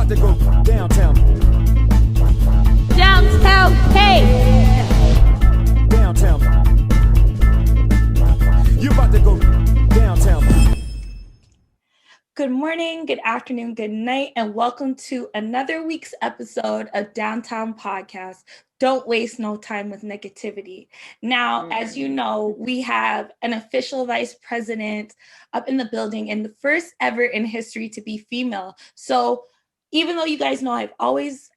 about to go downtown. Downtown, hey! Downtown. You about to go downtown. Good morning, good afternoon, good night, and welcome to another week's episode of Downtown Podcast. Don't waste no time with negativity. Now, as you know, we have an official vice president up in the building and the first ever in history to be female. So even though you guys know I've always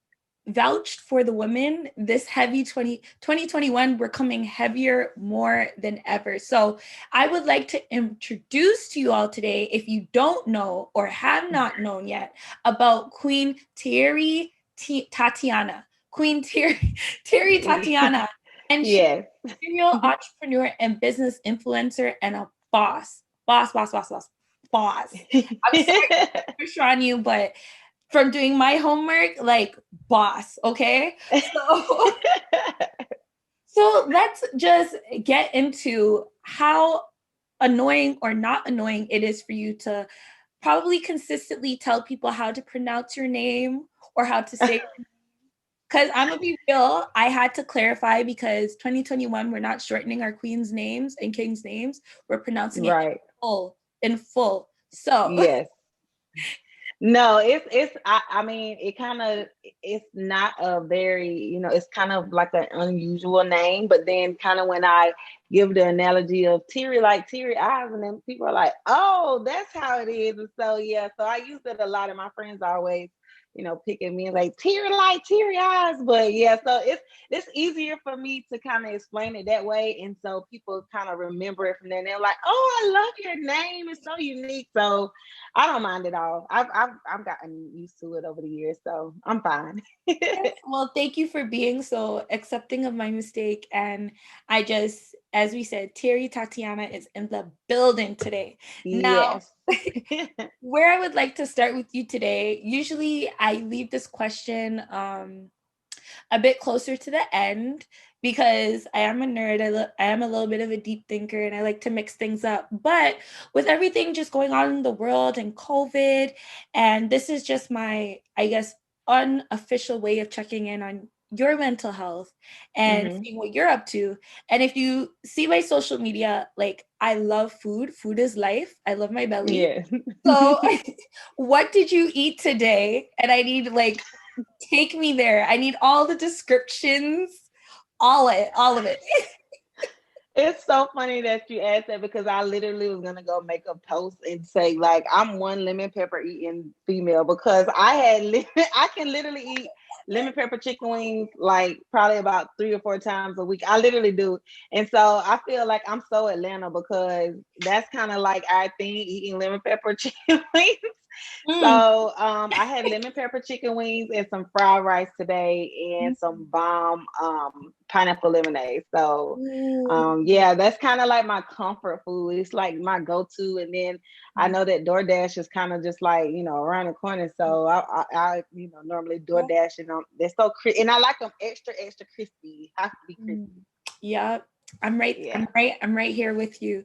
vouched for the women, this heavy 2021, we're coming heavier more than ever. So I would like to introduce to you all today, if you don't know or have not known yet, about Queen Tere Tatiana. Queen Tere Tatiana. And she's a serial entrepreneur and business influencer and a boss. Boss. I'm sorry to push on you, but from doing my homework, like boss, okay? So let's just get into how annoying or not annoying it is for you to probably consistently tell people how to pronounce your name or how to say your name. Because I'm gonna be real, I had to clarify because 2021, we're not shortening our queen's names and king's names. We're pronouncing it in full. So yes. No, I mean, it's not a very, it's kind of like an unusual name, but then kind of when I give the analogy of teary, like teary eyes, and then people are like, oh, that's how it is. And so, yeah, so I use it a lot, and my friends always, picking me like teary, like teary eyes. But yeah, so it's easier for me to kind of explain it that way. And so people kind of remember it from there. And they're like, oh, I love your name. It's so unique. So I don't mind at all. I've gotten used to it over the years, so I'm fine. Well, thank you for being so accepting of my mistake. And I just, as we said, Tere Tatiana is in the building today. Now, where I would like to start with you today, usually I leave this question a bit closer to the end because I am a nerd. I am a little bit of a deep thinker and I like to mix things up. But with everything just going on in the world and COVID, and this is just my, I guess, unofficial way of checking in on your mental health and seeing what you're up to. And if you see my social media, like I love food. Food is life. I love my belly. Yeah. So what did you eat today? And I need take me there. I need all the descriptions, all of it. It's so funny that you asked that because I literally was gonna go make a post and say like I'm one lemon pepper eating female because I can literally eat lemon pepper chicken wings like probably about 3 or 4 times a week. I literally do. And so I feel like I'm so Atlanta because that's kind of like our thing, eating lemon pepper chicken wings. So I had lemon pepper chicken wings and some fried rice today and some bomb pineapple lemonade. So yeah, that's kind of like my comfort food. It's like my go-to. And then I know that DoorDash is kind of just like, around the corner. So I normally DoorDash and they're so crispy. And I like them extra, extra crispy. Have to be crispy. Yeah, I'm right. Yeah. I'm right here with you.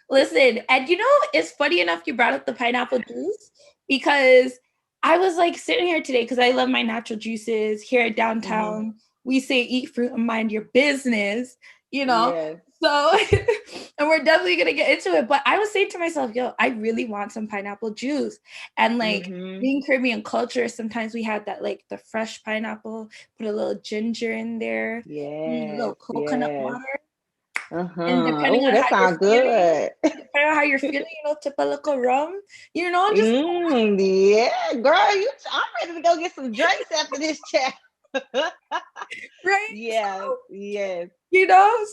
Listen, and it's funny enough you brought up the pineapple juice because I was like sitting here today because I love my natural juices here at downtown. We say eat fruit and mind your business, Yes. So, and we're definitely going to get into it. But I was saying to myself, yo, I really want some pineapple juice. And being Caribbean culture, sometimes we have that the fresh pineapple, put a little ginger in there, a little coconut water. And depending on that sounds good. Depending on how you're feeling, tip a little rum, just yeah, girl, I'm ready to go get some drinks after this chat. Right? Yeah, yes.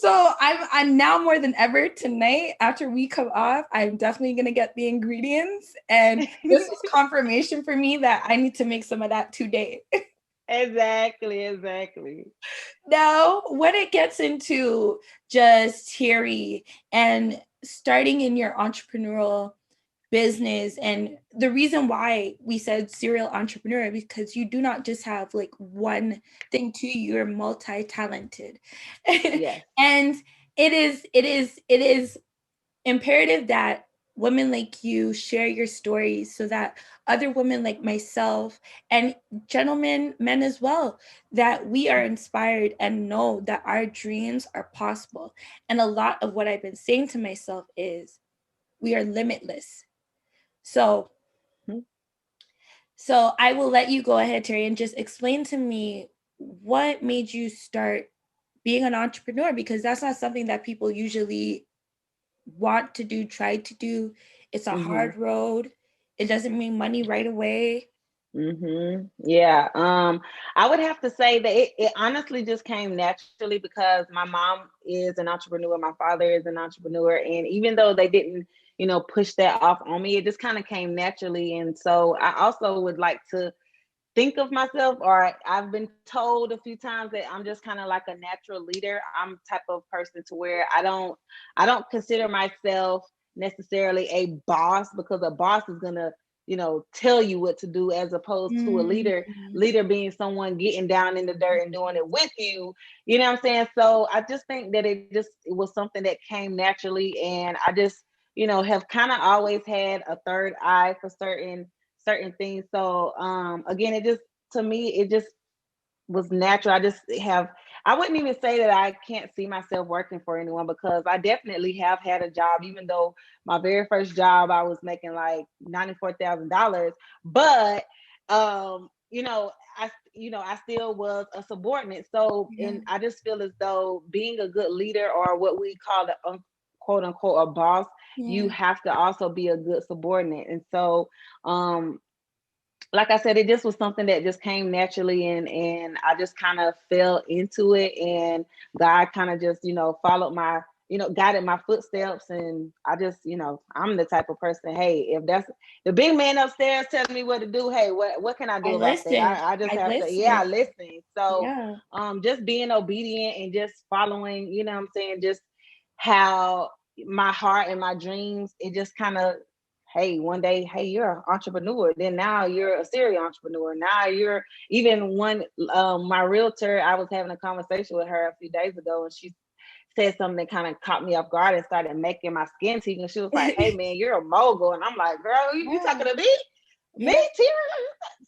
So I'm now more than ever tonight after we come off, I'm definitely gonna get the ingredients, and this is confirmation for me that I need to make some of that today. Exactly. Now, when it gets into just Tere and starting in your entrepreneurial business, and the reason why we said serial entrepreneur, because you do not just have one thing to you, you're multi-talented. Yes. And it is imperative that women like you share your stories so that other women like myself and gentlemen, men as well, that we are inspired and know that our dreams are possible. And a lot of what I've been saying to myself is we are limitless. So, so I will let you go ahead, Terry, and just explain to me what made you start being an entrepreneur, because that's not something that people usually want to do, try to do. It's a hard road. It doesn't mean money right away. Yeah. I would have to say that it honestly just came naturally because my mom is an entrepreneur, my father is an entrepreneur, and even though they didn't, push that off on me, it just kind of came naturally. And so I also would like to think of myself, or I've been told a few times that I'm just kind of like a natural leader. I'm the type of person to where I don't consider myself necessarily a boss, because a boss is gonna tell you what to do, as opposed to a leader being someone getting down in the dirt and doing it with you. You know what I'm saying? So I just think that it was something that came naturally, and I just have kind of always had a third eye for certain things. So again, it just, to me, it just was natural. I wouldn't even say that I can't see myself working for anyone, because I definitely have had a job, even though my very first job I was making like $94,000. But I still was a subordinate. So, and I just feel as though being a good leader, or what we call the quote unquote a boss, you have to also be a good subordinate. And so like I said, it just was something that just came naturally, and I just kind of fell into it, and God kind of just, followed my, guided my footsteps. And I just, I'm the type of person, hey, if that's the big man upstairs telling me what to do, hey, what can I do about that? I just have to, I listen. So just being obedient and just following, what I'm saying, just how my heart and my dreams, it just kind of, hey, one day, hey, you're an entrepreneur. Then now you're a serial entrepreneur. Now you're even one, my realtor, I was having a conversation with her a few days ago, and she said something that kind of caught me off guard and started making my skin tingle. And she was like, hey, man, you're a mogul. And I'm like, girl, you talking to me? Me, Tere?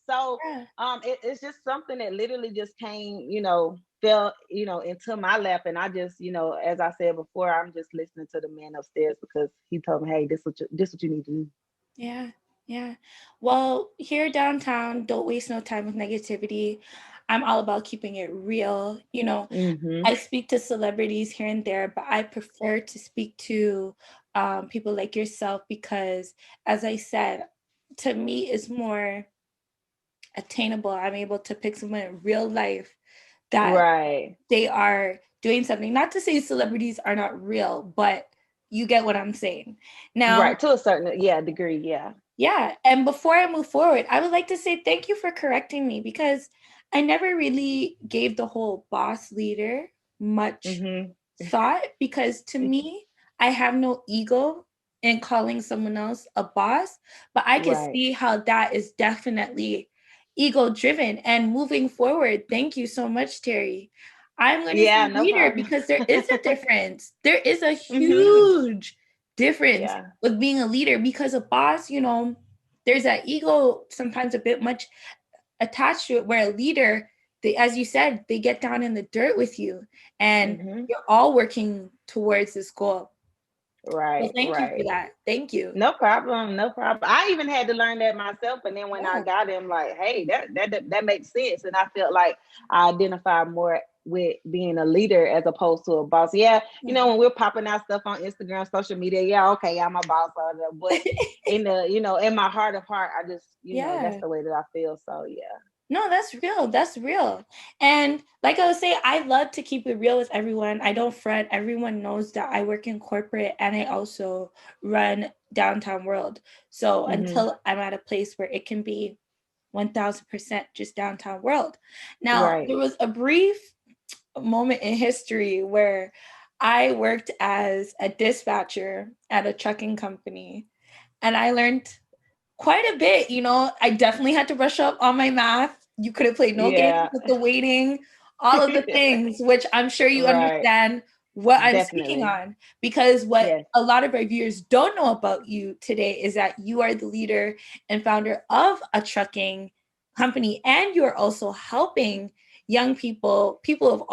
So it's just something that literally just came, fell, into my lap. And I just, as I said before, I'm just listening to the man upstairs, because he told me, hey, this what you need to do. Yeah. Well, here downtown, don't waste no time with negativity. I'm all about keeping it real. I speak to celebrities here and there, but I prefer to speak to people like yourself, because, as I said, to me, it's more attainable. I'm able to pick someone in real life that they are doing something. Not to say celebrities are not real, but you get what I'm saying. Now, to a certain degree, Yeah. And before I move forward, I would like to say thank you for correcting me, because I never really gave the whole boss leader much thought, because to me, I have no ego in calling someone else a boss, but I can see how that is definitely ego driven. And moving forward, thank you so much, Terry. I'm going to say leader, because there is a difference. There is a huge difference with being a leader, because a boss, there's that ego sometimes a bit much attached to it, where a leader, as you said, they get down in the dirt with you, and you're all working towards this goal. So thank you for that. Thank you. No problem. I even had to learn that myself, and then when I got it, I'm like, hey, that makes sense. And I felt like I identified more with being a leader as opposed to a boss. When we're popping out stuff on Instagram, social media, okay, I'm a boss, but in in my heart of heart, I just that's the way that I feel. So No, that's real. That's real. And like I was saying, I love to keep it real with everyone. I don't front. Everyone knows that I work in corporate, and I also run Downtown World. So until I'm at a place where it can be 1000% just Downtown World. Now, there was a brief moment in history where I worked as a dispatcher at a trucking company, and I learned quite a bit. I definitely had to brush up on my math. You could have played no games with the waiting, all of the things, which I'm sure you understand what I'm speaking Definitely. on, because what Yes. a lot of our viewers don't know about you today is that you are the leader and founder of a trucking company, and you're also helping young people of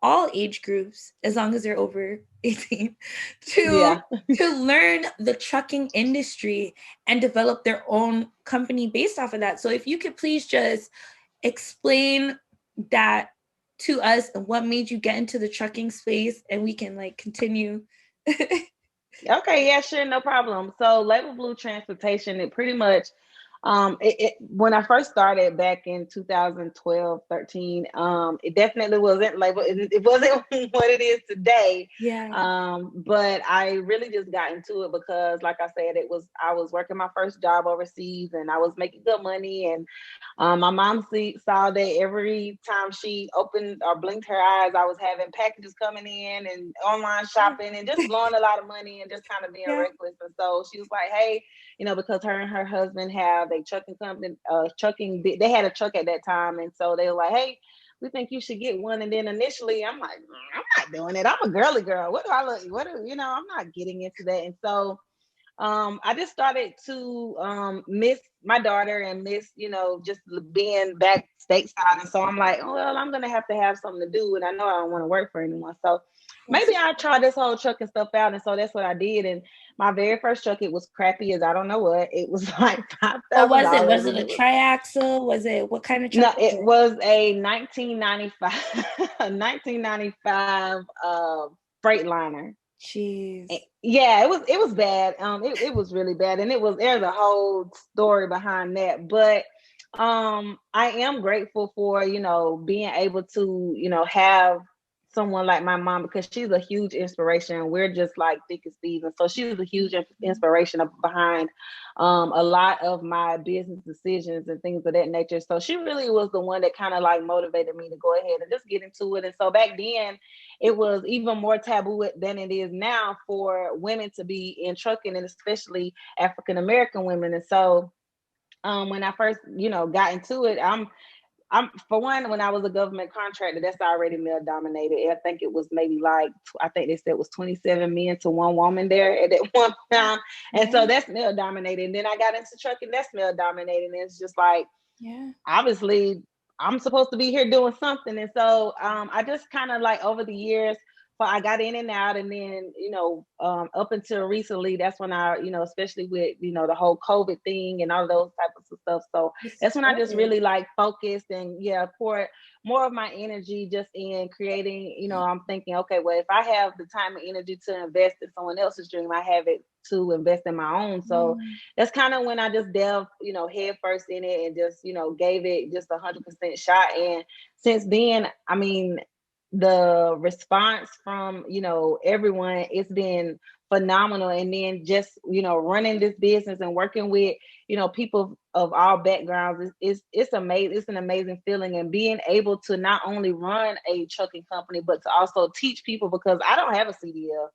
all age groups, as long as they're over 18, to Yeah. learn the trucking industry and develop their own company based off of that. So if you could please just explain that to us and what made you get into the trucking space, and we can like continue. Okay, yeah, sure, no problem. So Label Blue Transportation, it pretty much when I first started back in 2012, 13, it definitely wasn't labeled, it wasn't what it is today. Yeah. But I really just got into it because, like I said, I was working my first job overseas and I was making good money. And my mom saw that every time she opened or blinked her eyes, I was having packages coming in and online shopping and just blowing a lot of money and just kind of being Yeah. reckless. And so she was like, hey, because her and her husband have a trucking company, they had a truck at that time. And so they were like, hey, we think you should get one. And then initially I'm like, I'm not doing it. I'm a girly girl. What do I look? I'm not getting into that. And so I just started to miss my daughter and miss, just being back stateside. And so I'm like, oh, well, I'm going to have something to do. And I know I don't want to work for anyone. So maybe I'll try this whole trucking stuff out. And so that's what I did. And my very first truck, it was crappy as I don't know what. It was like What was it? $5,000. Was it And a it was, triaxle? Was it, what kind of truck no, was it it? was a 1995, a 1995 Freightliner. Jeez. Yeah, it was bad. It was really bad, and there's a whole story behind that. But I am grateful for being able to have someone like my mom, because she's a huge inspiration. We're just like thick as thieves, and so she was a huge inspiration behind a lot of my business decisions and things of that nature. So she really was the one that kind of like motivated me to go ahead and just get into it. And so back then, it was even more taboo than it is now for women to be in trucking, and especially African American women. And so when I first, got into it, I'm for one, when I was a government contractor, that's already male dominated. I think it was maybe like, I think they said it was 27 men to one woman there at that one time. And so that's male dominated. And then I got into trucking, that's male dominated. And it's just like, Yeah. obviously I'm supposed to be here doing something. And so I just kind of like over the years, but I got in and out. And then, up until recently, that's when I, especially with, the whole COVID thing and all those types of stuff. So that's when I just really like focused and poured more of my energy just in creating, I'm thinking, okay, well, if I have the time and energy to invest in someone else's dream, I have it to invest in my own. So that's kind of when I just delved, head first in it and just, gave it just 100% shot. And since then, I mean, the response from, everyone, it's been phenomenal. And then just, running this business and working with, people of all backgrounds, it's amazing. It's an amazing feeling, and being able to not only run a trucking company, but to also teach people, because I don't have a CDL.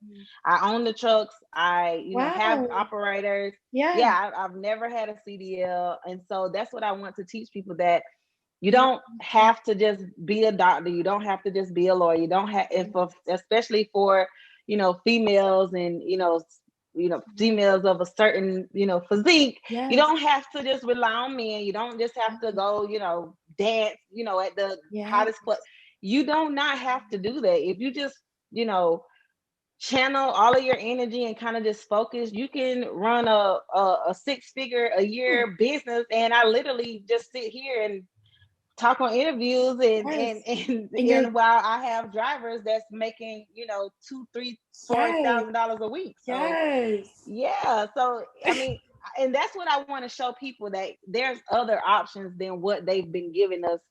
I own the trucks. I, have operators. Yeah, I've never had a CDL. And so that's what I want to teach people, that you don't have to just be a doctor. You don't have to just be a lawyer. You don't have, and for, especially for, females and, females of a certain, physique, you don't have to just rely on men. You don't just have to go, dance, at the hottest club. You don't not have to do that. If you just, channel all of your energy and kind of just focus, you can run a six-figure a year business. And I literally just sit here and talk on interviews and while I have drivers that's making, $2, $3, $4,000 a week. So yeah. So I mean, and that's what I want to show people, that there's other options than what they've been giving us,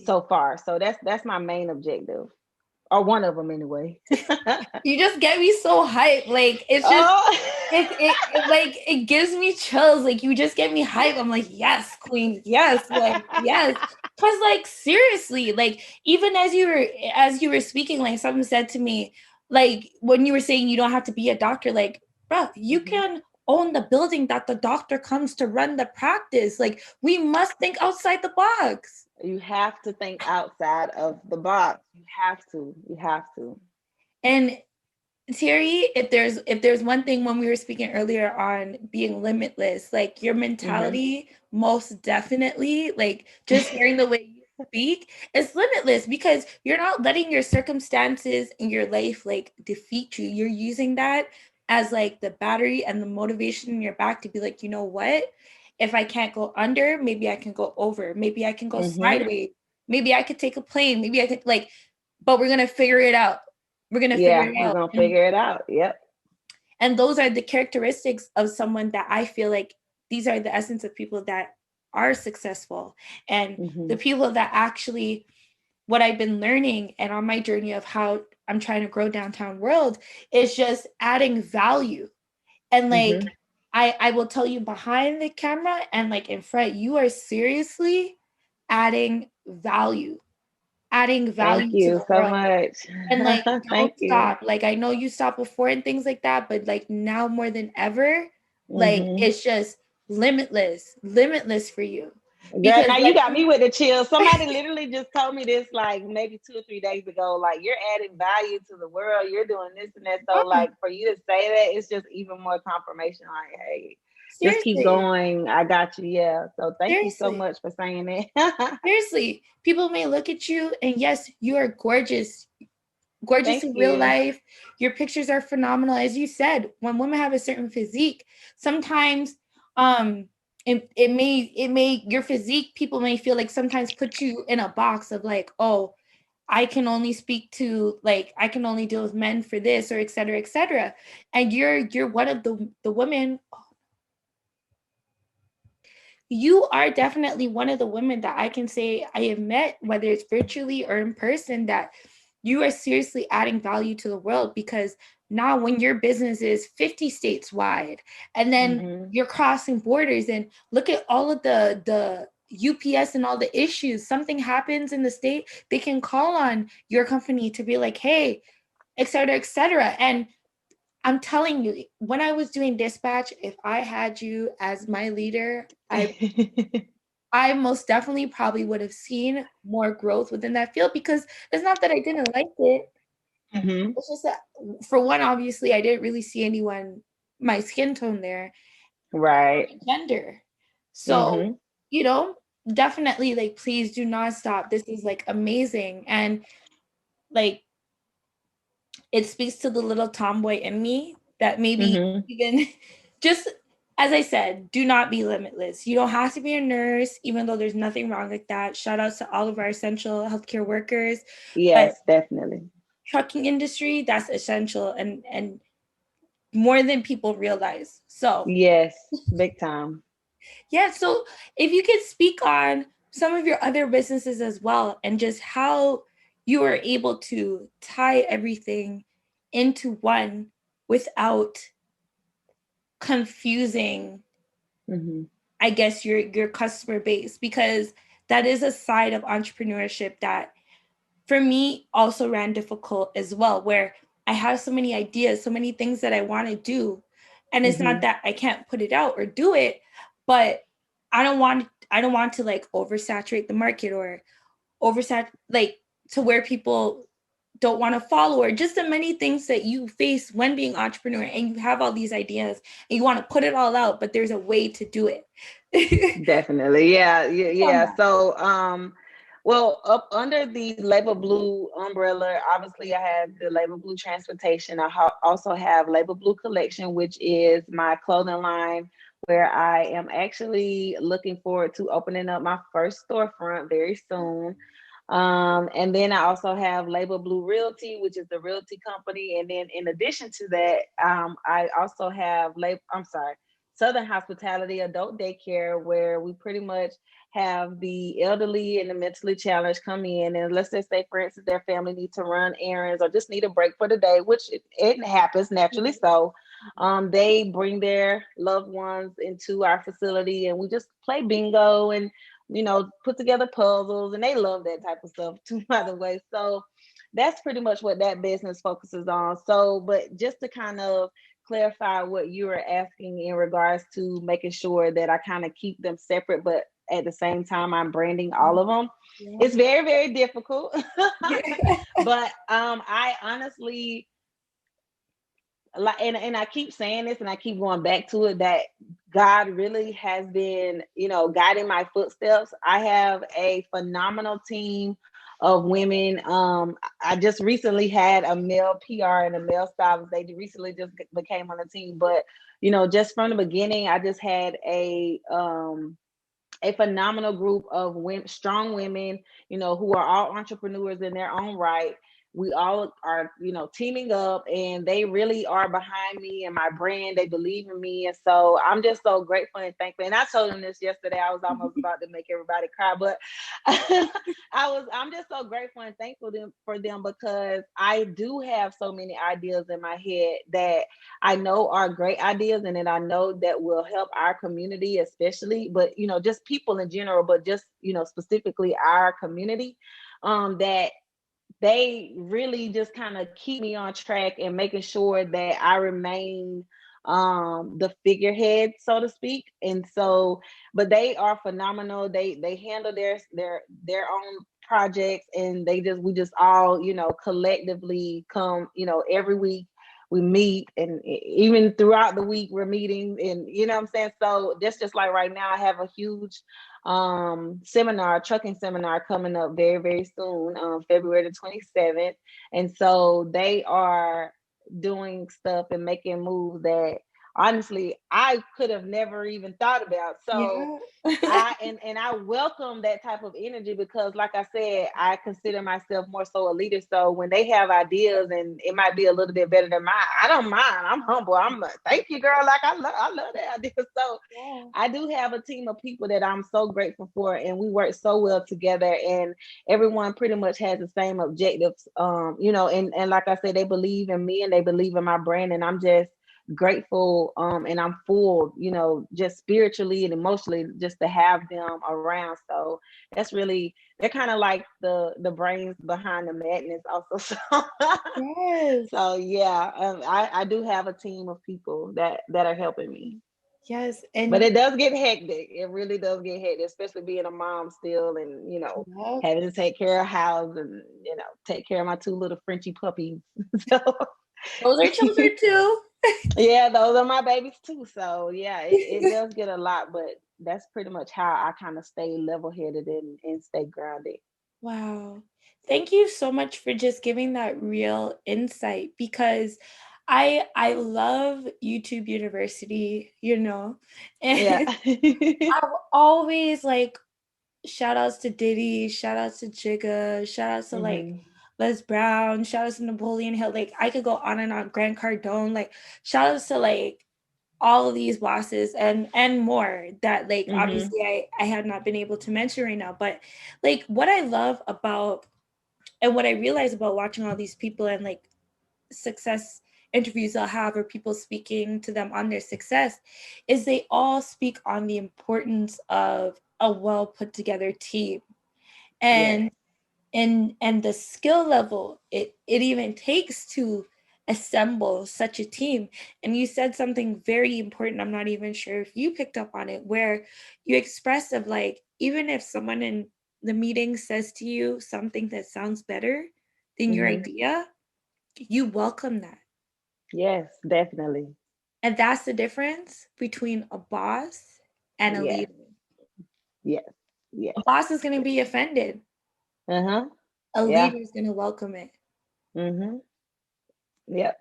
so far. So that's my main objective. Or one of them anyway. You just get me so hyped. Like, it's just, it like, it gives me chills. Like, you just get me hyped. I'm like, yes, queen. Yes. Like, yes. Cause like, seriously, like, even as you were speaking, like someone said to me, like, when you were saying you don't have to be a doctor, like, bro, you can own the building that the doctor comes to run the practice. Like, we must think outside the box. You have to think outside of the box. You have to. And Terry, if there's one thing when we were speaking earlier on being limitless, like your mentality, most definitely, like just hearing the way you speak is limitless because you're not letting your circumstances in your life like defeat you. You're using that as like the battery and the motivation in your back to be like, you know what? If I can't go under, maybe I can go over. Maybe I can go sideways. Maybe I could take a plane. Maybe I could like, but we're gonna figure it out. We're gonna figure it we're out. gonna figure it out. Yep. And those are the characteristics of someone that I feel like these are the essence of people that are successful. And the people that actually, what I've been learning and on my journey of how I'm trying to grow Downtown World is just adding value. And like, I will tell you behind the camera and like in front, you are seriously adding value. Adding value Thank you to the so world. much. And like, Thank don't stop. Like, I know you stopped before and things like that, but like now more than ever, like it's just limitless for you. Girl, Because now you like, got me with the chills. Somebody literally just told me this like maybe 2 or 3 days ago. Like, you're adding value to the world. You're doing this and that. So like for you to say that, it's just even more confirmation. Like, hey, just keep seriously, going. I got you. Yeah. So thank you so seriously, much for saying that. seriously. People may look at you and yes, you are gorgeous. Gorgeous Thank in real you. life. Your pictures are phenomenal. As you said, when women have a certain physique, sometimes it may your physique, people may feel like sometimes put you in a box of like, oh, I can only speak to like I can only deal with men for this or et cetera, et cetera. And you're one of the women. You are definitely one of the women that I can say I have met, whether it's virtually or in person, that you are seriously adding value to the world because now when your business is 50 states wide and then you're crossing borders and look at all of the UPS and all the issues, something happens in the state, they can call on your company to be like, hey, et cetera, et cetera. And I'm telling you, when I was doing dispatch, if I had you as my leader, I most definitely probably would have seen more growth within that field because it's not that I didn't like it. It's just that, for one, obviously, I didn't really see anyone, my skin tone there, Right. gender. So, you know, definitely, like, please do not stop. This is like amazing. And like, it speaks to the little tomboy in me that maybe even just as I said, do not be limitless. You don't have to be a nurse, even though there's nothing wrong with that. Shout out to all of our essential healthcare workers. Yes, But definitely. trucking industry, that's essential and more than people realize. So Yes, big time. yeah, so if you could speak on some of your other businesses as well and just how you are able to tie everything into one without confusing, I guess, your customer base, because that is a side of entrepreneurship that for me also ran difficult as well, where I have so many ideas, so many things that I want to do. And it's not that I can't put it out or do it, but I don't want to like oversaturate the market or like to where people don't want to follow, or just the many things that you face when being entrepreneur and you have all these ideas and you want to put it all out, but there's a way to do it. Definitely. Yeah. So, well, up under the Label Blue umbrella, obviously I have the Label Blue Transportation. I also have Label Blue Collection, which is my clothing line where I am actually looking forward to opening up my first storefront very soon. And then I also have Label Blue Realty, which is the realty company. And then in addition to that, I also have Southern Hospitality Adult Daycare, where we pretty much have the elderly and the mentally challenged come in, and let's just say, for instance, their family need to run errands or just need a break for the day, which it happens naturally. So they bring their loved ones into our facility and we just play bingo and put together puzzles, and they love that type of stuff too, by the way. So that's pretty much what that business focuses on. So, but just to kind of clarify what you were asking in regards to making sure that I kind of keep them separate, but at the same time I'm branding all of them. It's very, very difficult. But I honestly like, and I keep saying this and I keep going back to it, that God really has been, guiding my footsteps. I have a phenomenal team of women. I just recently had a male PR and a male stylist. They recently just became on the team, but just from the beginning, I just had a phenomenal group of women, strong women, who are all entrepreneurs in their own right. We all are, teaming up, and they really are behind me and my brand. They believe in me. And so I'm just so grateful and thankful. And I told them this yesterday. I was almost about to make everybody cry, but I'm just so grateful and thankful for them, because I do have so many ideas in my head that I know are great ideas, and that I know that will help our community, especially, but just people in general, but just specifically our community, that they really just kind of keep me on track and making sure that I remain the figurehead, so to speak. And so, but they are phenomenal. They handle their own projects, and we just all collectively come every week. We meet, and even throughout the week we're meeting, and what I'm saying. So just like right now, I have a huge trucking seminar coming up very, very soon, February the 27th. And so they are doing stuff and making moves that honestly I could have never even thought about. So I welcome that type of energy, because like I said, I consider myself more so a leader. So when they have ideas and it might be a little bit better than mine, I don't mind. I'm humble. I'm like, thank you, girl. Like I love that idea. So I do have a team of people that I'm so grateful for, and we work so well together, and everyone pretty much has the same objectives. And like I said, they believe in me and they believe in my brand, and I'm just grateful, and I'm full, just spiritually and emotionally, just to have them around. So that's really, they're kind of like the brains behind the madness also. So, Yes. so yeah, I do have a team of people that are helping me. Yes. But it does get hectic. It really does get hectic, especially being a mom still, and having to take care of house, and take care of my 2 little Frenchy puppies. So those are children too. Yeah, those are my babies too. So yeah, it does get a lot, but that's pretty much how I kind of stay level-headed and stay grounded. Wow. Thank you so much for just giving that real insight, because I love YouTube University, and Yeah. I've always like shout outs to Diddy, shout outs to Jigga, shout outs to like hmm Les Brown, shout outs to Napoleon Hill. Like I could go on and on, Grant Cardone, like shout outs to like all of these bosses and more that like hmm obviously I had not been able to mention right now. But like what I love about and what I realize about watching all these people and like success interviews they'll have, or people speaking to them on their success, is they all speak on the importance of a well put together team, Yes. and and the skill level it even takes to assemble such a team. And you said something very important, I'm not even sure if you picked up on it, where you expressed of like, even if someone in the meeting says to you something that sounds better than your hmm idea, you welcome that. Yes, definitely. And that's the difference between a boss and a Yes. leader. Yes. A Yes. boss is going to be offended, Uh-huh. a Yeah. leader is going to welcome it. hmm Yep.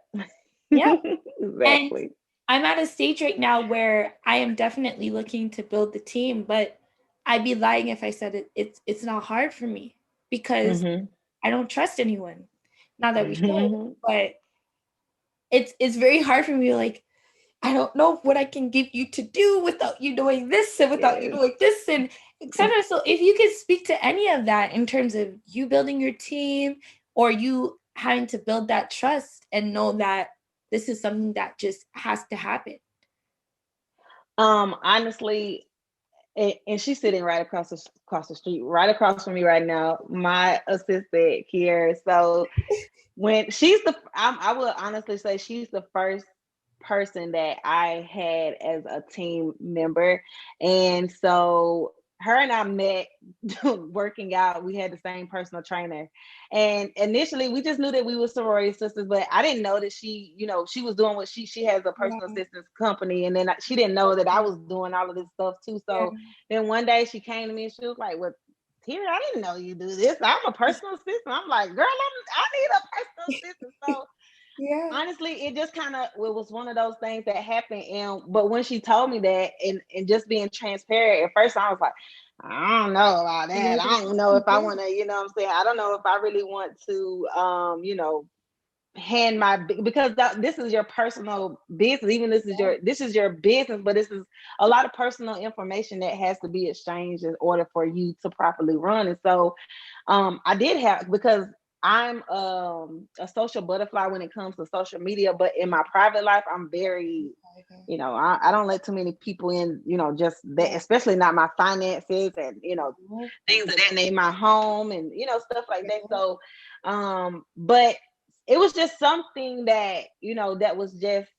Yeah. And Exactly. I'm at a stage right now where I am definitely looking to build the team, but I'd be lying if I said it's not hard for me, because hmm I don't trust anyone. Not that we should, hmm but it's very hard for me. Like, I don't know what I can give you to do without you doing this and without you Yes. doing this and etc. So if you could speak to any of that in terms of you building your team, or you having to build that trust and know that this is something that just has to happen. Honestly, and she's sitting right across the street, right across from me right now, my assistant here. So when I will honestly say she's the first person that I had as a team member. And so her and I met working out. We had the same personal trainer. And initially we just knew that we were sorority sisters, but I didn't know that she, she was doing what she has a personal Yeah. assistance company. And then she didn't know that I was doing all of this stuff too. Yeah. So then one day she came to me and she was like, well, Tere, I didn't know you do this. I'm a personal assistant. I'm like, girl, I need a personal assistant. So Yeah. honestly, it just kind of, it was one of those things that happened. And but when she told me that, and just being transparent, at first I was like, I don't know about that. I don't know if I want to, you know what I'm saying? I don't know if I really want to, hand my, because this is your personal business. Even this is your business, but this is a lot of personal information that has to be exchanged in order for you to properly run. And so I did have, because I'm a social butterfly when it comes to social media, but in my private life, I'm very, I don't let too many people in, just that, especially not my finances and, things of that name, my home and, stuff like that. So, but it was just something that, that was just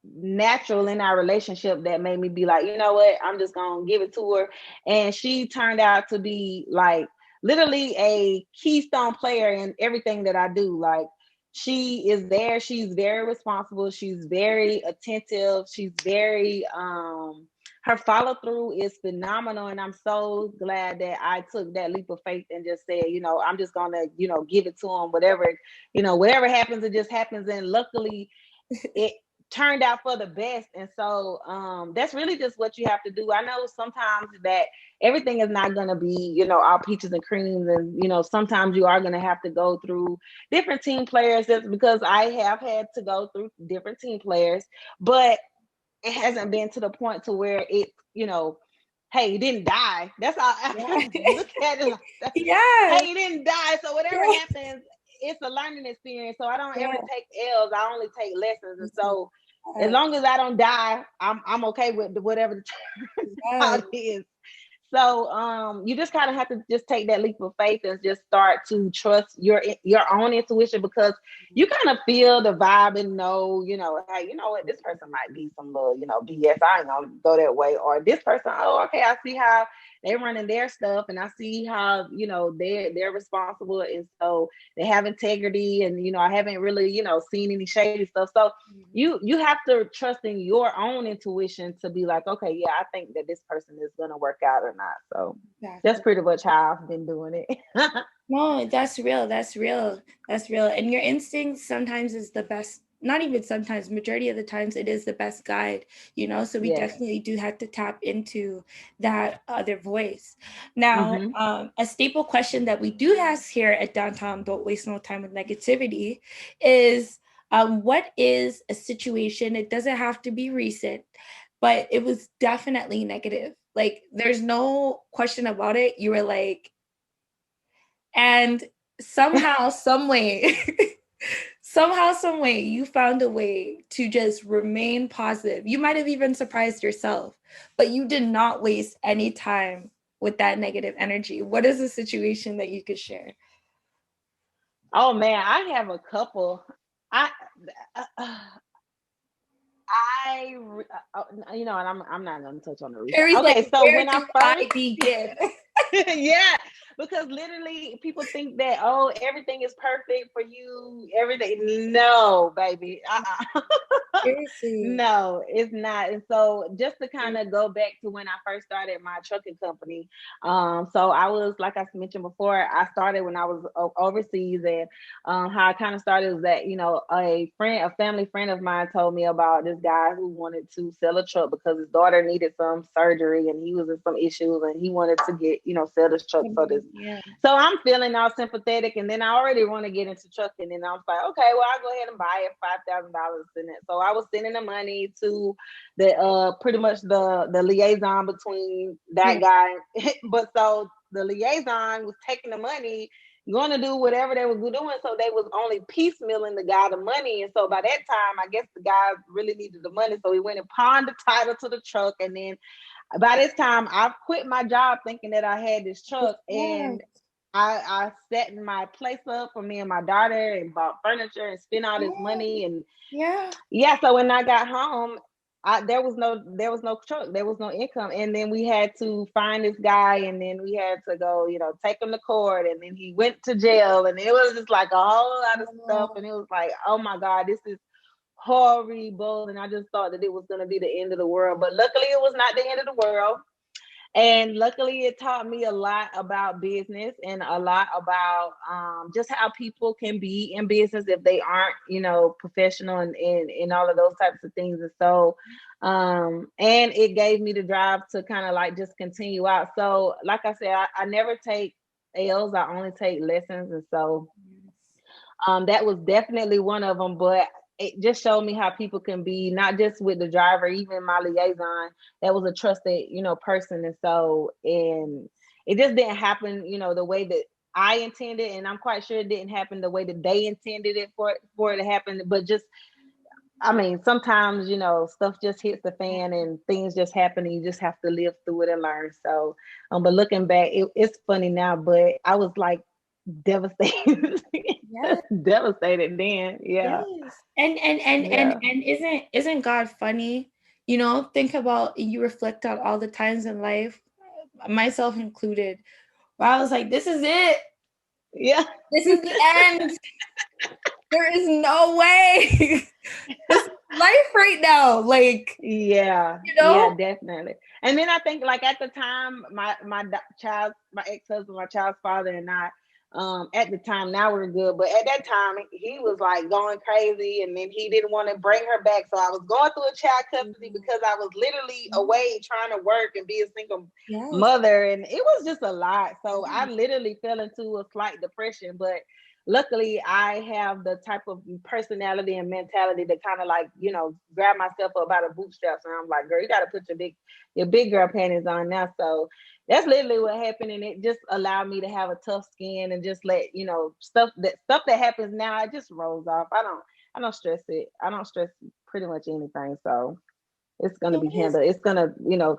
natural in our relationship that made me be like, you know what, I'm just gonna give it to her. And she turned out to be like literally a keystone player in everything that I do. Like, she is there, she's very responsible, she's very attentive, she's very her follow through is phenomenal. And I'm so glad that I took that leap of faith and just said, I'm just gonna, give it to him, whatever happens, it just happens. And luckily it turned out for the best. And so that's really just what you have to do. I know sometimes that everything is not going to be, all peaches and creams. And, sometimes you are going to have to go through different team players. That's because I have had to go through different team players, but it hasn't been to the point to where it, hey, you didn't die. That's how I look at it. Like that. Yeah. Hey, you didn't die. So whatever happens, it's a learning experience. So I don't ever take L's. I only take lessons. And so as long as I don't die, I'm okay with whatever the turns out is. So you just kind of have to just take that leap of faith and just start to trust your own intuition, because you kind of feel the vibe and know, hey, you know what, this person might be some little, BS. I ain't gonna go that way. Or this person, oh, okay, I see how they're running their stuff, and I see how, they're responsible, and so they have integrity, and I haven't really, seen any shady stuff. So you have to trust in your own intuition to be like, okay, yeah, I think that this person is gonna work out or not. So that's pretty much how I've been doing it. No, that's real. That's real. That's real. And your instinct sometimes is the best. Not even sometimes, majority of the times it is the best guide, so we definitely do have to tap into that other voice. Now, a staple question that we do ask here at Downtown Don't Waste No Time with Negativity is, what is a situation, it doesn't have to be recent, but it was definitely negative. Like, there's no question about it. You were like, and somehow, some way, you found a way to just remain positive. You might have even surprised yourself, but you did not waste any time with that negative energy. What is the situation that you could share? Oh man, I have a couple. And I'm not going to touch on the reason. Okay, like, so where when do I begin? yeah, because literally people think that, oh, everything is perfect for you, everything. No, baby. Seriously. No, it's not. And so just to kind of go back to when I first started my trucking company, so I was, like I mentioned before, I started when I was overseas. And how I kind of started was that, a family friend of mine told me about this guy who wanted to sell a truck because his daughter needed some surgery and he was in some issues, and he wanted to get, sell this truck. So I'm feeling all sympathetic, and then I already want to get into trucking, and I was like, okay, well, I'll go ahead and buy it, $5,000 in it. So I was sending the money to the pretty much the liaison between that guy. But so the liaison was taking the money, going to do whatever they were doing. So they was only piecemealing the guy the money. And so by that time, I guess the guy really needed the money. So he went and pawned the title to the truck. And then by this time, I quit my job thinking that I had this truck. And I set my place up for me and my daughter and bought furniture and spent all this money. And so when I got home, there was no truck, there was no income, and then we had to find this guy, and then we had to go, take him to court, and then he went to jail, and it was just like a whole lot of stuff, and it was like, oh my God, this is horrible, and I just thought that it was going to be the end of the world, but luckily it was not the end of the world. And luckily, it taught me a lot about business and a lot about just how people can be in business if they aren't, professional and all of those types of things. And so, and it gave me the drive to kind of like just continue out. So, like I said, I never take L's, I only take lessons. And so that was definitely one of them. But it just showed me how people can be, not just with the driver, even my liaison, that was a trusted, person. And so, and it just didn't happen, the way that I intended. And I'm quite sure it didn't happen the way that they intended it for it to happen. But just, I mean, sometimes, stuff just hits the fan and things just happen and you just have to live through it and learn. So, but looking back, it's funny now, but I was like devastated. Yes. Devastated then. Yeah. Yes. And isn't God funny? Think about, you reflect on all the times in life, myself included, where I was like, this is it. Yeah. This is the end. There is no way. This is life right now. Like, yeah, yeah, definitely. And then I think, like, at the time, my ex-husband, my child's father, and I, at the time, now we're good, but at that time he was like going crazy, and then he didn't want to bring her back. So I was going through a child custody because I was literally away trying to work and be a single mother, and it was just a lot. So I literally fell into a slight depression, but luckily I have the type of personality and mentality to kind of like, grab myself up by the bootstraps, and I'm like, girl, you got to put your big girl panties on now. So that's literally what happened, and it just allowed me to have a tough skin and just let stuff that happens now, it just rolls off. I don't stress it. I don't stress pretty much anything. So it's gonna be handled. It's gonna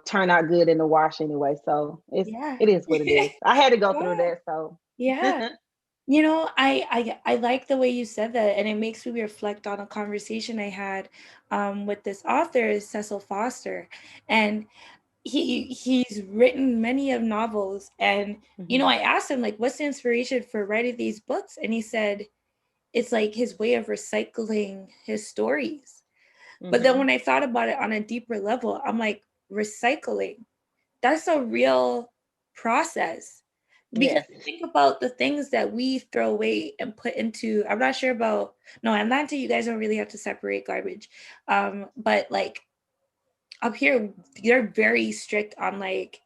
turn out good in the wash anyway. So it is what it is. I had to go through that. So yeah. I like the way you said that, and it makes me reflect on a conversation I had with this author, Cecil Foster, and he's written many of novels, and I asked him, like, what's the inspiration for writing these books, and he said it's like his way of recycling his stories. But then when I thought about it on a deeper level, I'm like, recycling, that's a real process. Because think about the things that we throw away and put into, I'm not sure about, no, Atlanta, you guys don't really have to separate garbage. But like up here, you're very strict on like,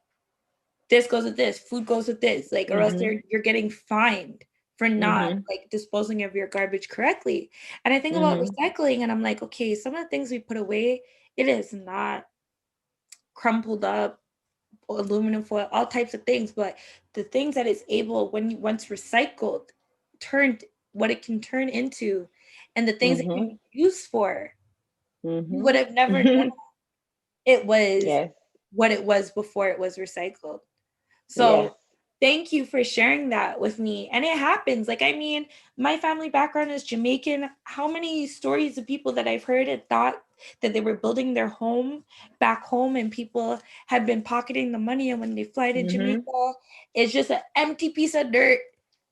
this goes with this, food goes with this, like, or else you're getting fined for not like disposing of your garbage correctly. And I think about recycling, and I'm like, okay, some of the things we put away, it is not crumpled up, aluminum foil, all types of things, but the things that it's able, when once recycled, turned what it can turn into, and the things it can be used for, you would have never known it was what it was before it was recycled. So thank you for sharing that with me. And it happens. Like, I mean, my family background is Jamaican. How many stories of people that I've heard and thought that they were building their home back home, and people had been pocketing the money, and when they fly to Jamaica, it's just an empty piece of dirt.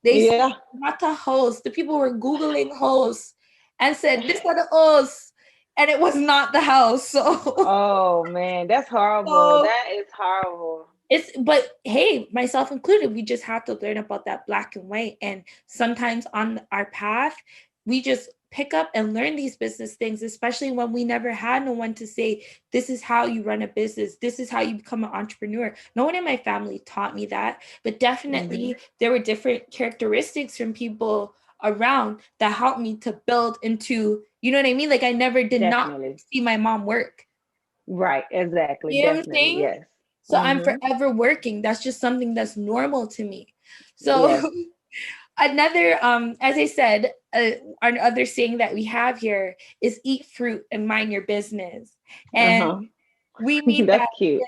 They said, not a house. The people were Googling house and said, this is the house. And it was not the house. So, oh man, that's horrible. So, that is horrible. But hey, myself included, we just have to learn about that black and white. And sometimes on our path, we just pick up and learn these business things, especially when we never had no one to say, this is how you run a business. This is how you become an entrepreneur. No one in my family taught me that, but definitely there were different characteristics from people around that helped me to build into, you know what I mean? Like, I never did not see my mom work. Right, exactly. You know what I'm saying? Yes. So I'm forever working. That's just something that's normal to me. So another, as I said, another saying that we have here is eat fruit and mind your business. And we mean that cute.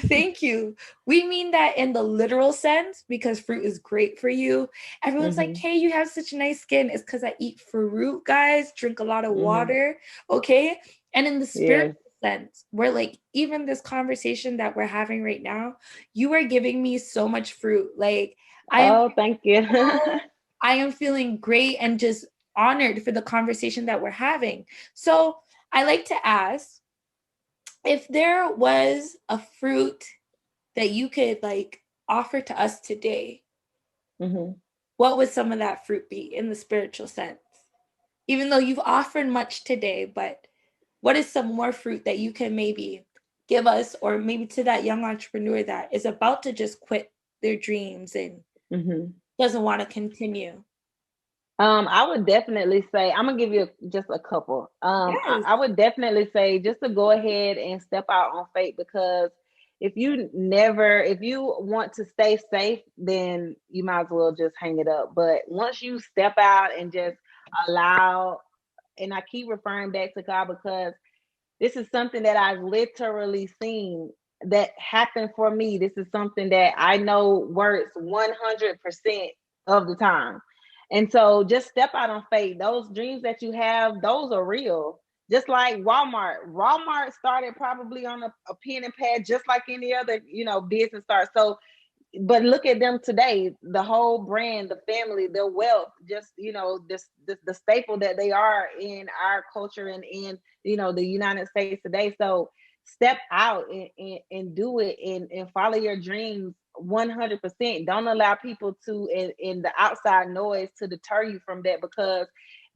Thank you. We mean that in the literal sense, because fruit is great for you. Everyone's like, hey, you have such nice skin. It's because I eat fruit, guys. Drink a lot of water. Okay. And in the spiritual sense. Where like even this conversation that we're having right now, you are giving me so much fruit. Like Thank you. I am feeling great and just honored for the conversation that we're having. So I like to ask if there was a fruit that you could like offer to us today, Mm-hmm. what would some of that fruit be in the spiritual sense? Even though you've offered much today, but what is some more fruit that you can maybe give us, or maybe to that young entrepreneur that is about to just quit their dreams and doesn't want to continue? I would definitely say, I'm gonna give you just a couple. Yes. I would definitely say just to go ahead and step out on faith, because if you want to stay safe, then you might as well just hang it up. But once you step out and just allow, and I keep referring back to God, because this is something that I've literally seen that happened for me. This is something that I know works 100% of the time. And so just step out on faith. Those dreams that you have, those are real. Just like Walmart. Walmart started probably on a pen and pad, just like any other, business start. So, but look at them today, the whole brand, the family, their wealth, just, the staple that they are in our culture and in, the United States today. So step out and do it and follow your dreams 100%. Don't allow people to, in the outside noise, to deter you from that, because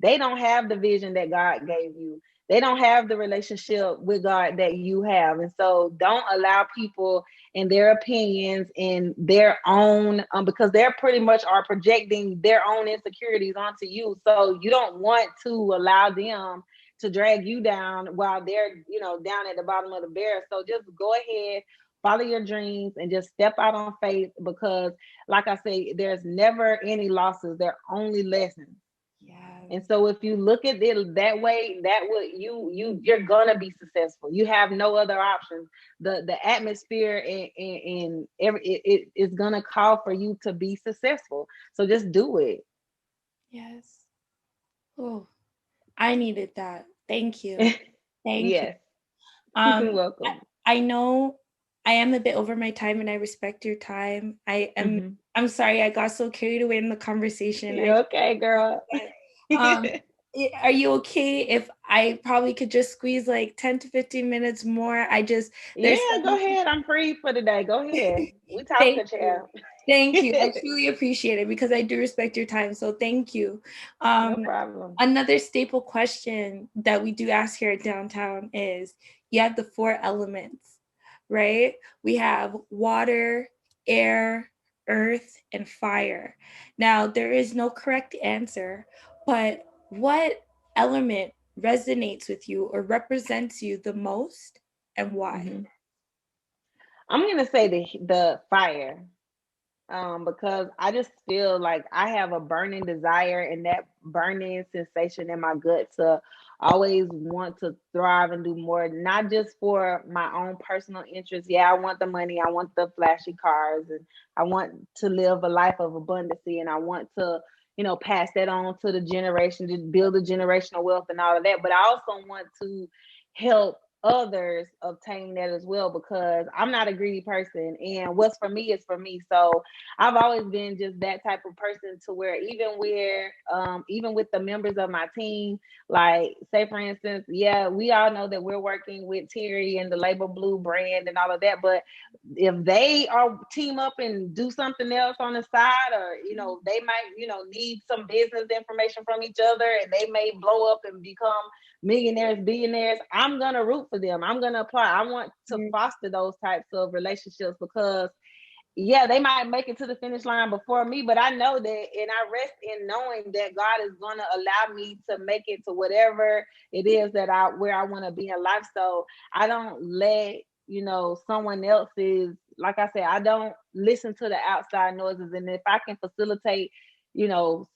they don't have the vision that God gave you. They don't have the relationship with God that you have. And so don't allow people and their opinions and their own, because they're pretty much are projecting their own insecurities onto you. So you don't want to allow them to drag you down while they're, down at the bottom of the barrel. So just go ahead, follow your dreams, and just step out on faith, because like I say, there's never any losses. There are only lessons. And so if you look at it that way, that would you're gonna be successful. You have no other options. The atmosphere and it is gonna call for you to be successful. So just do it. Yes. Oh, I needed that. Thank you. Thank you. Yes. You're welcome. I know I am a bit over my time, and I respect your time. I'm sorry I got so carried away in the conversation. You're okay, girl. Are you okay if I probably could just squeeze like 10 to 15 minutes more? Go ahead. I'm free for the day. Go ahead. We talk to you. Thank you. I truly appreciate it, because I do respect your time. So thank you. No problem. Another staple question that we do ask here at Downtown is, you have the 4 elements, right? We have water, air, earth, and fire. Now, there is no correct answer, but what element resonates with you or represents you the most, and why? I'm going to say the fire. Because I just feel like I have a burning desire and that burning sensation in my gut to always want to thrive and do more, not just for my own personal interest. Yeah, I want the money, I want the flashy cars, and I want to live a life of abundance, and I want to, pass that on to the generation, to build a generational wealth and all of that. But I also want to help others obtain that as well, because I'm not a greedy person, and what's for me is for me. So I've always been just that type of person, to where even with the members of my team, like say for instance, yeah, we all know that we're working with Terry and the Label Blue brand and all of that, but if they are team up and do something else on the side, or they might need some business information from each other, and they may blow up and become millionaires, billionaires, I'm gonna root for them. I'm gonna apply. I want to foster those types of relationships, because yeah, they might make it to the finish line before me, but I know that, and I rest in knowing that God is going to allow me to make it to whatever it is where I want to be in life. So I don't let, someone else's, like I said, I don't listen to the outside noises. And if I can facilitate,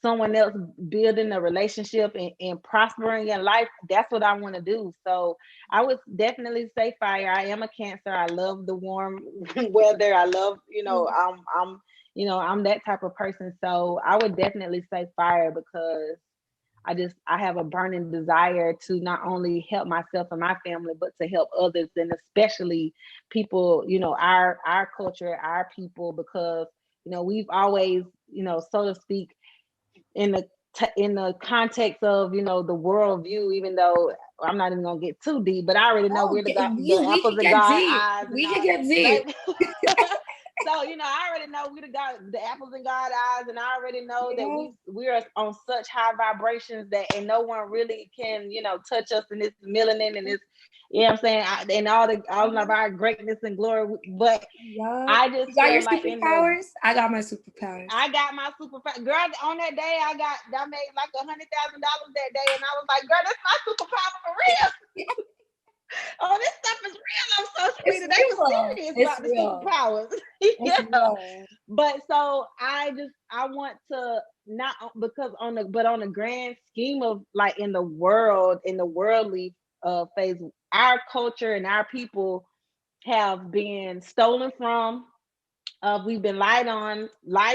someone else building a relationship and prospering in life, that's what I want to do. So I would definitely say fire. I am a Cancer. I love the warm weather. I love, I'm that type of person. So I would definitely say fire, because I have a burning desire to not only help myself and my family, but to help others, and especially people, our culture, our people, because we've always, so to speak, in the context of the world view, even though I'm not even gonna get too deep, but I already know we're the we apples could of get God deep. eyes and We could all, get deep. baby. So I already know we the apples in God's eyes, and I already know that we're on such high vibrations that and no one really can touch us in this melanin and this, what I'm saying, and all of our greatness and glory. But I just you got feel your like superpowers. I got my superpowers. I got my superpower, girl. On that day, I made like $100,000 that day, and I was like, girl, that's my superpower for real. Oh, this stuff is real. I'm so sweet. And they were serious about the superpowers. Yeah. But so I want to not because on the grand scheme of like in the worldly phase, our culture and our people have been stolen from. We've been lied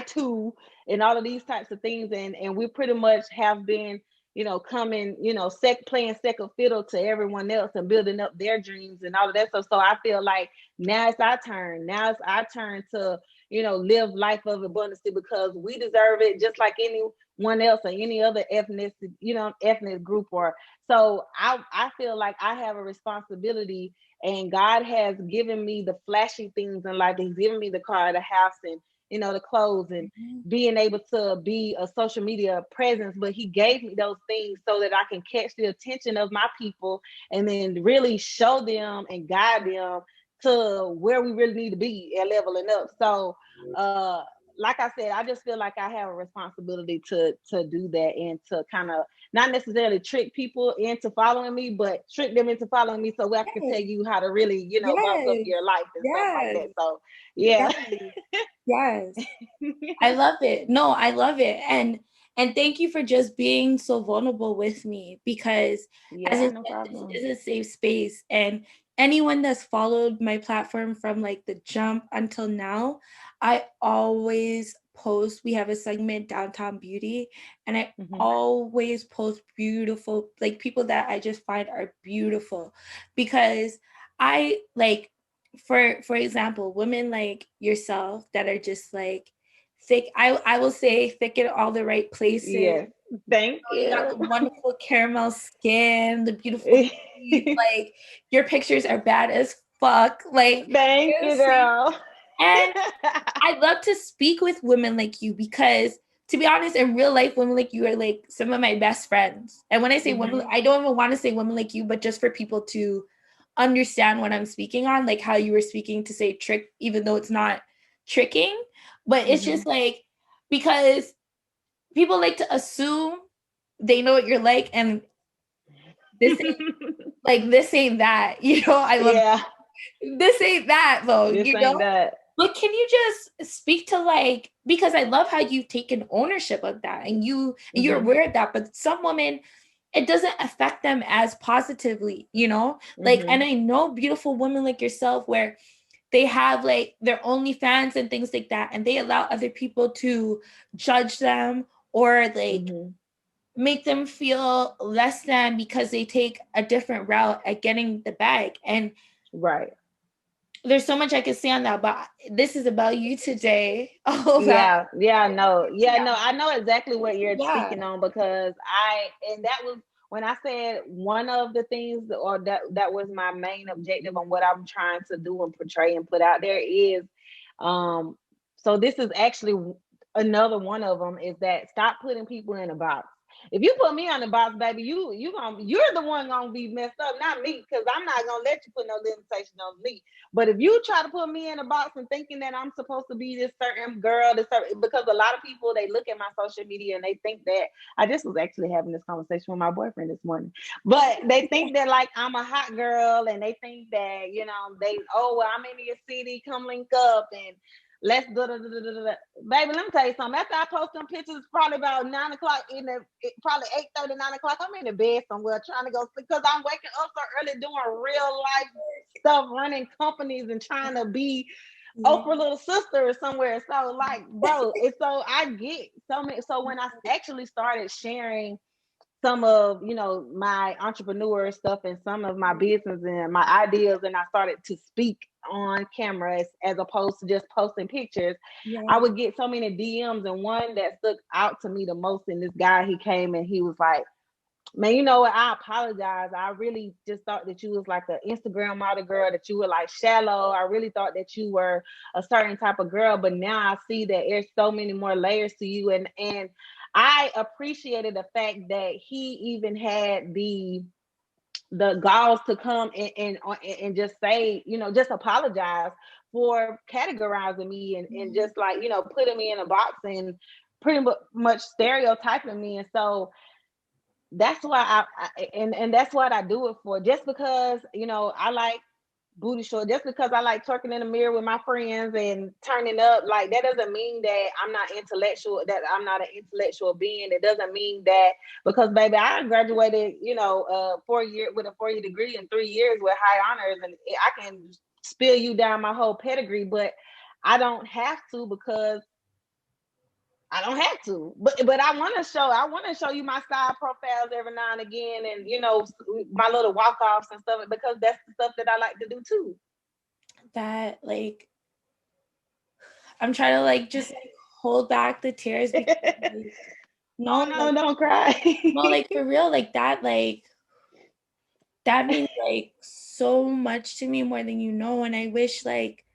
to, and all of these types of things, and we pretty much have been, coming, playing second fiddle to everyone else and building up their dreams and all of that stuff. So I feel like now it's our turn. Now it's our turn to, live life of abundance because we deserve it just like anyone else or any other ethnic group. Or so I feel like I have a responsibility, and God has given me the flashy things in life. He's given me the car, the house, and the clothes, and being able to be a social media presence. But he gave me those things so that I can catch the attention of my people and then really show them and guide them to where we really need to be at leveling up. So like I said, I just feel like I have a responsibility to do that, and to kind of not necessarily trick people into following me, but trick them into following me so I can tell you how to really, bounce up your life and stuff like that. So yeah. Yes. I love it. No, I love it. And thank you for just being so vulnerable with me, because as I said, this is a safe space. And anyone that's followed my platform from like the jump until now, I always post. We have a segment, Downtown Beauty, and I always post beautiful, like people that I just find are beautiful, because I like, for example, women like yourself that are just like thick. I will say thick in all the right places. Yeah. Thank you. You got the wonderful caramel skin, the beautiful teeth. Like your pictures are bad as fuck. Like thank you, girl. And I love to speak with women like you because, to be honest, in real life, women like you are like some of my best friends. And when I say women, I don't even want to say women like you, but just for people to understand what I'm speaking on, like how you were speaking to say trick, even though it's not tricking, but it's just like, because people like to assume they know what you're like, and this ain't, like, this ain't that, I love this ain't that though, this ain't that. But can you just speak to, like, because I love how you've taken ownership of that, and you're aware of that, but some women, it doesn't affect them as positively, like, and I know beautiful women like yourself where they have like their OnlyFans and things like that, and they allow other people to judge them or like make them feel less than because they take a different route at getting the bag. And there's so much I could say on that, but this is about you today. I know exactly what you're speaking on, because that was when I said one of the things, or that was my main objective on what I'm trying to do and portray and put out there is, so this is actually another one of them, is that stop putting people in a box. If you put me on the box, baby, you're the one gonna be messed up, not me, because I'm not gonna let you put no limitation on me. But if you try to put me in a box and thinking that I'm supposed to be this certain girl, because a lot of people, they look at my social media and they think that, I just was actually having this conversation with my boyfriend this morning, but they think that like I'm a hot girl, and they think that, I'm in your city, come link up, and let's Baby, let me tell you something. After I post them pictures, probably about 9 o'clock probably 8:30, 9 o'clock, I'm in the bed somewhere trying to go sleep, because I'm waking up so early doing real life stuff, running companies and trying to be Oprah little sister or somewhere. So like, bro, so I get so many. So when I actually started sharing some of, you know, my entrepreneur stuff and some of my business and my ideas, and I started to speak on camera as opposed to just posting pictures, I would get so many DMs, and one that stuck out to me the most, and this guy, he came and he was like, man, you know what? I apologize. I really just thought that you was like an Instagram model girl, that you were like shallow. I really thought that you were a certain type of girl, but now I see that there's so many more layers to you. And I appreciated the fact that he even had the galls to come and just say, you know, just apologize for categorizing me and just like, you know, putting me in a box and pretty much stereotyping me. And so that's why and that's what I do it for. Just because, you know, I like booty short, just because I like twerking in the mirror with my friends and turning up, like that doesn't mean that I'm not intellectual, that I'm not an intellectual being. It doesn't mean that, because baby, I graduated, you know, 4 year with a 4-year degree in 3 years with high honors, and I can spill you down my whole pedigree, but I don't have to, because I don't have to, but I want to show you my side profiles every now and again, and you know, my little walk offs and stuff, because that's the stuff that I like to do too. That, like, I'm trying to like just like hold back the tears because like, no, no, don't cry. no, like for real, like that means like so much to me, more than you know. And I wish like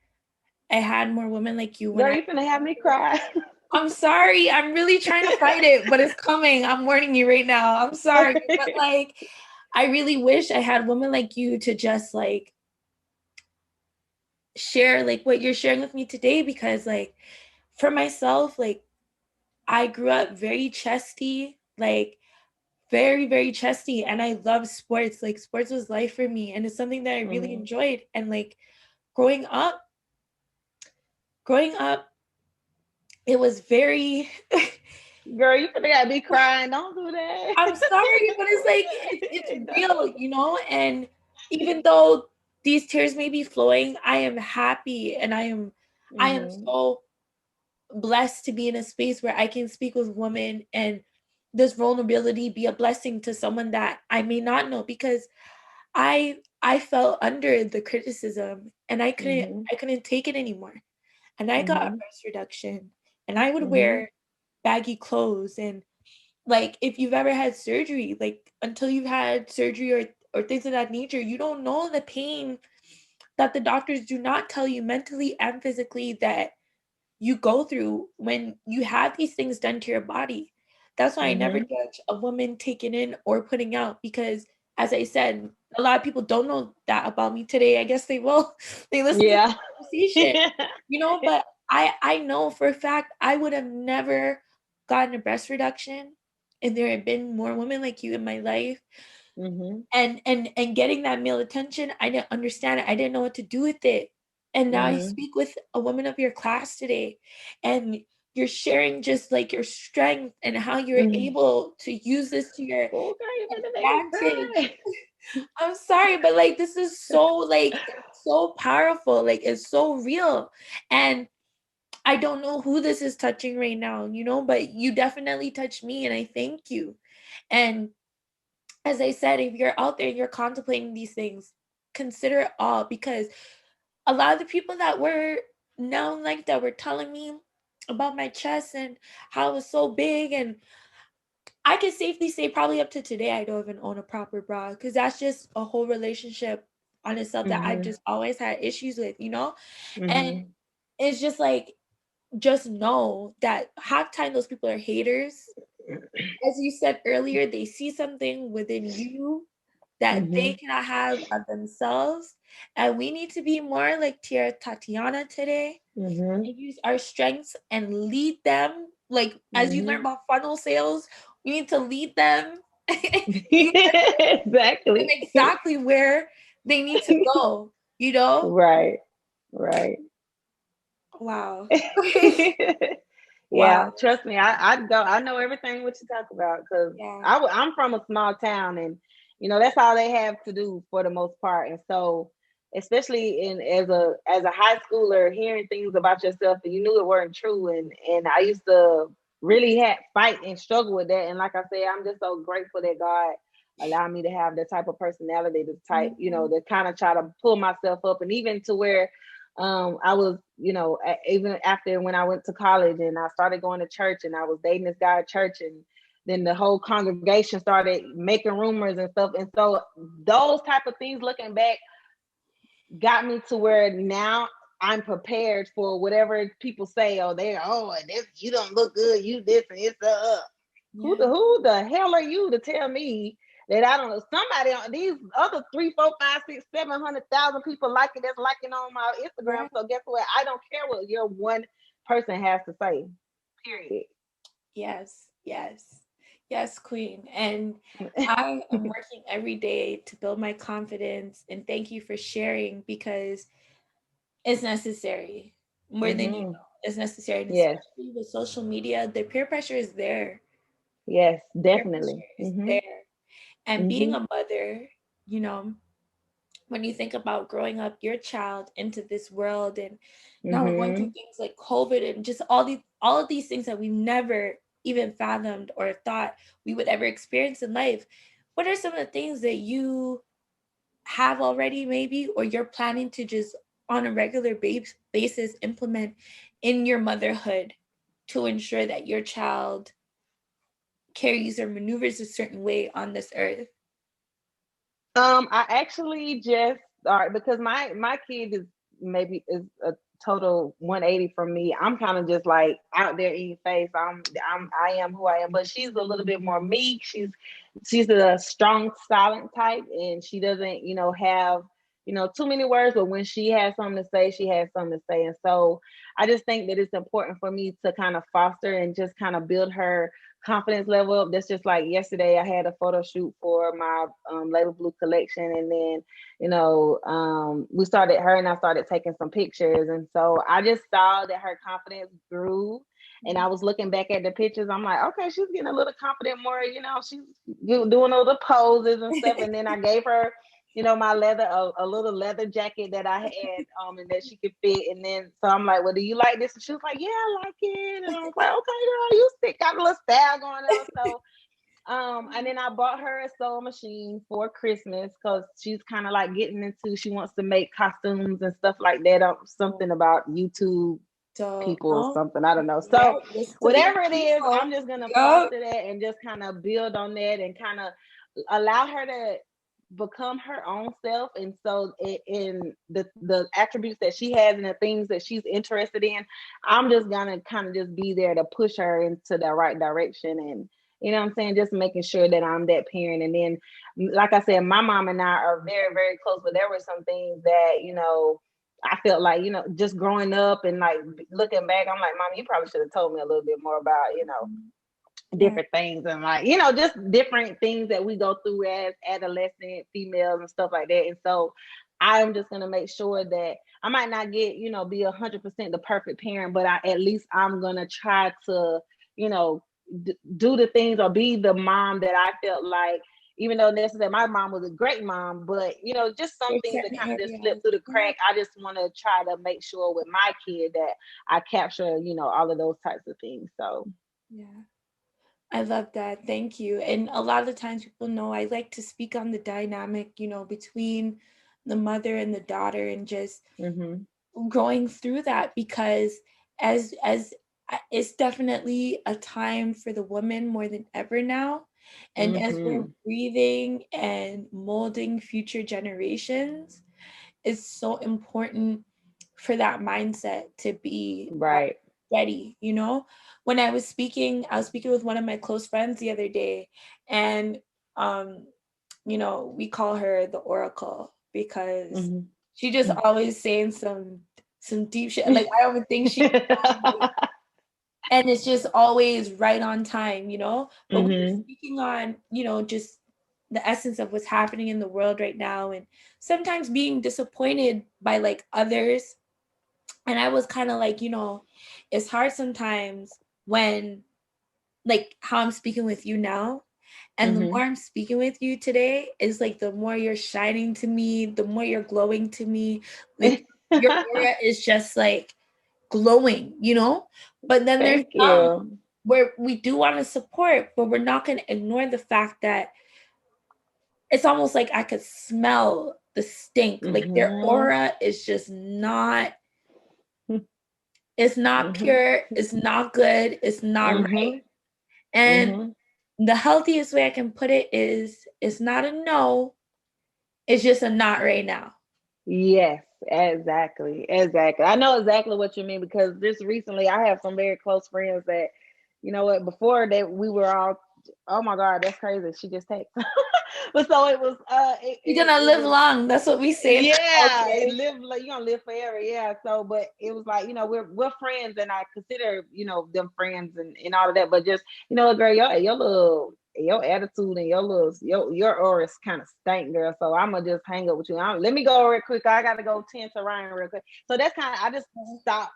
I had more women like you. Girl, you finna have me cry. I'm sorry. I'm really trying to fight it, but it's coming. I'm warning you right now. I'm sorry. But like, I really wish I had women like you to just like share like what you're sharing with me today, because like for myself, like I grew up very chesty, like very, very chesty. And I love sports. Like sports was life for me. And it's something that I really enjoyed. And like growing up, it was very Girl, you finna got me crying. Don't do that. I'm sorry, but it's like it's real, you know. And even though these tears may be flowing, I am happy, and I am so blessed to be in a space where I can speak with women, and this vulnerability be a blessing to someone that I may not know, because I fell under the criticism, and I couldn't take it anymore. And I got a breast reduction, and I would wear baggy clothes. And like, if you've ever had surgery, like until you've had surgery or things of that nature, you don't know the pain that the doctors do not tell you mentally and physically that you go through when you have these things done to your body. That's why I never judge a woman taking in or putting out, because as I said, a lot of people don't know that about me today. I guess they will. They listen to the conversation, you know, but I know for a fact I would have never gotten a breast reduction if there had been more women like you in my life. And getting that male attention, I didn't understand it. I didn't know what to do with it. And now I speak with a woman of your class today, and you're sharing just like your strength and how you're able to use this to your advantage. I'm sorry, but like this is so like it's so powerful, like it's so real. And I don't know who this is touching right now, you know, but you definitely touched me, and I thank you. And as I said, if you're out there and you're contemplating these things, consider it all, because a lot of the people that were now like that were telling me about my chest and how it was so big, and I can safely say probably up to today I don't even own a proper bra, because that's just a whole relationship on itself that I've just always had issues with, you know. And it's just like, just know that half time those people are haters. As you said earlier, they see something within you that they cannot have of themselves. And we need to be more like Tere Tatiana today, and use our strengths and lead them. Like, as you learn about funnel sales, we need to lead them exactly where they need to go, you know? Right. Wow. Yeah, trust me, I'd go. I know everything what you talk about, because Yeah. I'm from a small town, and you know that's all they have to do for the most part. And so, especially as a high schooler, hearing things about yourself that you knew it weren't true, and I used to really had fight and struggle with that. And like I said, I'm just so grateful that God allowed me to have the type of personality, the type, to kind of try to pull myself up. And even to where I was, even after when I went to college and I started going to church and I was dating this guy at church, and then the whole congregation started making rumors and stuff. And so those type of things, looking back, got me to where now I'm prepared for whatever people say. Oh, this, you don't look good. You this and it's Who the hell are you to tell me that I don't know? Somebody on these other 3, 4, 5, 6, 700,000 people that's liking on my Instagram. So guess what? I don't care what your one person has to say. Period. Yes, Queen. And I am working every day to build my confidence. And thank you for sharing, because it's necessary more than you know. It's necessary. And especially with social media, the peer pressure is there. Yes, definitely. It's there. And being a mother, when you think about growing up your child into this world, and now we're going through things like COVID and just all of these things that we've never even fathomed or thought we would ever experience in life. What are some of the things that you have already maybe, or you're planning to just on a regular basis implement in your motherhood to ensure that your child carries or maneuvers a certain way on this earth? I actually just because my kid is a total 180 from me. I'm kind of just like out there in your face. I am who I am, but she's a little bit more meek. She's a strong, silent type, and she doesn't, have too many words. But when she has something to say, she has something to say. And so I just think that it's important for me to kind of foster and just kind of build her confidence level up. That's just like yesterday I had a photo shoot for my Label Blue collection, and then her and I started taking some pictures, and so I just saw that her confidence grew. And I was looking back at the pictures, I'm like, okay, she's getting a little confident more, she's doing all the poses and stuff. And then I gave her my a little leather jacket that I had, and that she could fit. And then, so I'm like, well, do you like this? And she was like, yeah, I like it. And I was like, okay, girl, you still got a little style going on. So, and then I bought her a sewing machine for Christmas, because she's kind of like she wants to make costumes and stuff like that. Something about YouTube people or something, I don't know. So whatever it is, I'm just gonna foster that and just kind of build on that and kind of allow her to become her own self. And so in the attributes that she has and the things that she's interested in, I'm just gonna kind of just be there to push her into the right direction. And you know what I'm saying, just making sure that I'm that parent. And then, like I said, my mom and I are very, very close, but there were some things that I felt like, just growing up and like looking back, I'm like, Mom, you probably should have told me a little bit more about, different things, and like, just different things that we go through as adolescent females and stuff like that. And so I'm just going to make sure that I might not get, be 100% the perfect parent, but at least I'm going to try to, do the things or be the mom that I felt like, even though necessarily my mom was a great mom, but just some things that kind of just slip through the crack. I just want to try to make sure with my kid that I capture, all of those types of things. So yeah, I love that. Thank you. And a lot of the times people know I like to speak on the dynamic, between the mother and the daughter, and just going through that, because as it's definitely a time for the woman more than ever now. And as we're breathing and molding future generations, it's so important for that mindset to be ready. When I was speaking with one of my close friends the other day, and we call her the Oracle, because she just always saying some deep shit. Like, I don't even think she and it's just always right on time, but we're speaking on, just the essence of what's happening in the world right now, and sometimes being disappointed by like others. And I was kind of like, it's hard sometimes when, like how I'm speaking with you now, and the more I'm speaking with you today is like, the more you're shining to me, the more you're glowing to me. Like, your aura is just like glowing, but then there's some where we do want to support, but we're not going to ignore the fact that it's almost like I could smell the stink. Like their aura is just not, it's not pure, it's not good, it's not right. And the healthiest way I can put it is it's not a no, it's just a not right now. Yes, exactly. I know exactly what you mean, because just recently I have some very close friends that, you know what, before that we were all, oh my God, that's crazy. She just takes. But so it was you're gonna live long. That's what we say. Yeah, it live like you're gonna live forever. Yeah. So but it was like, we're friends, and I consider, them friends and all of that. But just, girl, your attitude and your aura is kind of stank, girl. So I'm gonna just hang up with you. Let me go real quick. I gotta go tend to Ryan real quick. So that's kind of, I just stop,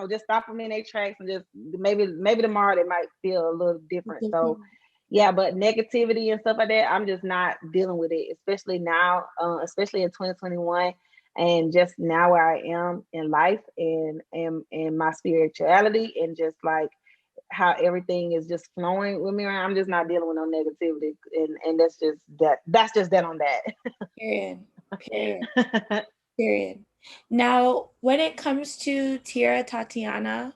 just stop them in their tracks, and just maybe tomorrow they might feel a little different. So yeah, but negativity and stuff like that, I'm just not dealing with it, especially now, especially in 2021, and just now where I am in life and my spirituality, and just like how everything is just flowing with me around. I'm just not dealing with no negativity, and that's just that. That's just that on that. Period. Now, when it comes to Tere Tatiana,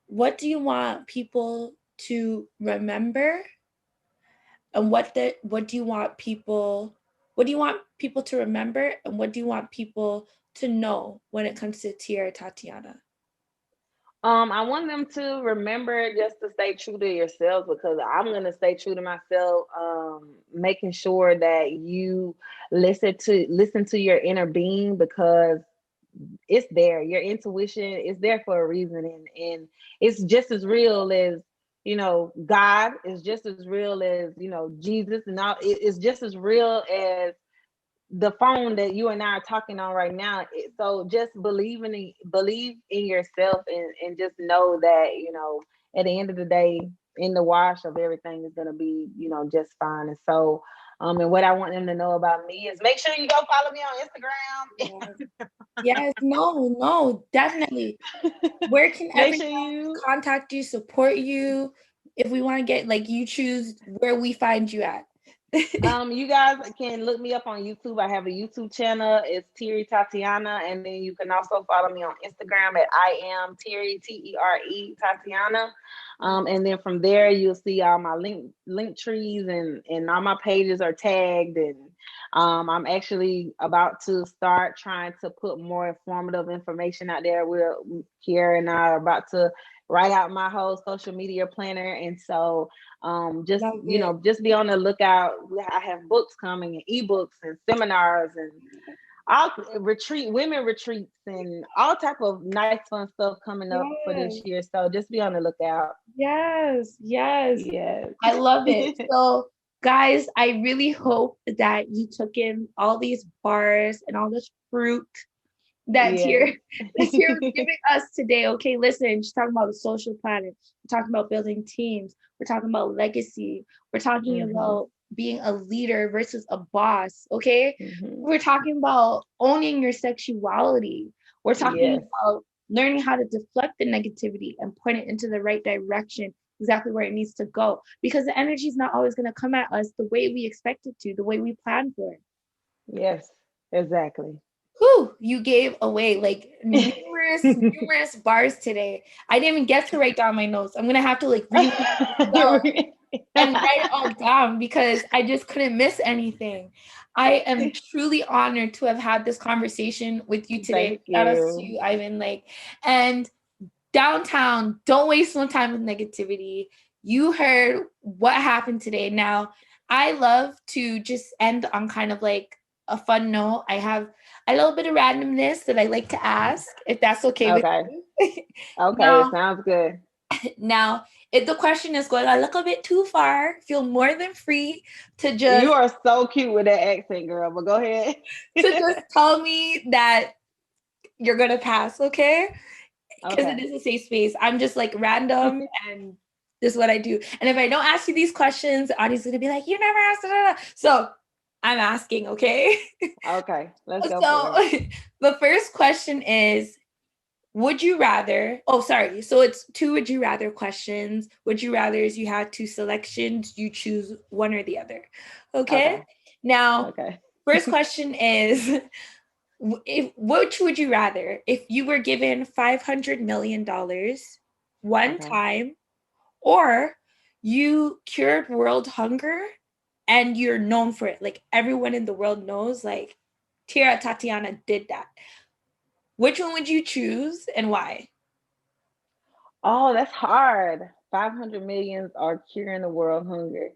what do you want people to remember? And what do you want people to remember, and what do you want people to know when it comes to Tere Tatiana? I want them to remember just to stay true to yourself, because I'm going to stay true to myself, making sure that you listen to your inner being, because it's there. Your intuition is there for a reason, and it's just as real as, God is just as real as, Jesus, and all. It's just as real as the phone that you and I are talking on right now. So just believe in yourself, and just know that, at the end of the day, in the wash of everything is going to be, just fine. And so, and what I want them to know about me is make sure you go follow me on Instagram. Yes, no, definitely. Where can everyone contact you, support you? If we want to get, like, you choose where we find you at. You guys can look me up on YouTube. I have a YouTube channel. It's Tere Tatiana, and then you can also follow me on Instagram at I am Tere, Tere Tatiana. And then from there you'll see all my link trees, and all my pages are tagged, and I'm actually about to start trying to put more informative information out there. Kiara and I are about to write out my whole social media planner, and so just be on the lookout. I have books coming, and ebooks, and seminars, and all women retreats, and all type of nice fun stuff coming up for this year. So just be on the lookout. Yes. I love it. So guys, I really hope that you took in all these bars and all this fruit that Tere was giving us today. Okay, listen, she's talking about the social planet. We're talking about building teams. We're talking about legacy. We're talking about being a leader versus a boss. Okay, we're talking about owning your sexuality. We're talking about learning how to deflect the negativity and point it into the right direction, exactly where it needs to go. Because the energy is not always going to come at us the way we expect it to, the way we plan for it. Yes, exactly. Whew, you gave away like numerous bars today. I didn't even get to write down my notes. I'm gonna have to like read and write it all down, because I just couldn't miss anything. I am truly honored to have had this conversation with you today. Shout out to you, Ivan. And downtown, don't waste no time with negativity. You heard what happened today. Now, I love to just end on kind of like a fun note. I have a little bit of randomness that I like to ask, if that's okay with you. Okay, now, sounds good. Now, if the question is going a little bit too far, feel more than free to just... You are so cute with that accent, girl, but go ahead. to just tell me that you're going to pass, okay? Because it is a safe space. I'm just like random, and this is what I do. And if I don't ask you these questions, the audience is going to be like, you never asked. So I'm asking, okay? Okay, let's go for it. The first question is, would you rather, oh, sorry. So it's 2 would you rather questions. Would you rather is you have 2 selections. You choose one or the other. Okay. Now, first question is, which would you rather? If you were given $500 million one time, or you cured world hunger and you're known for it. Like everyone in the world knows, like Tere Tatiana did that. Which one would you choose and why? Oh, that's hard. 500 million or curing the world hunger.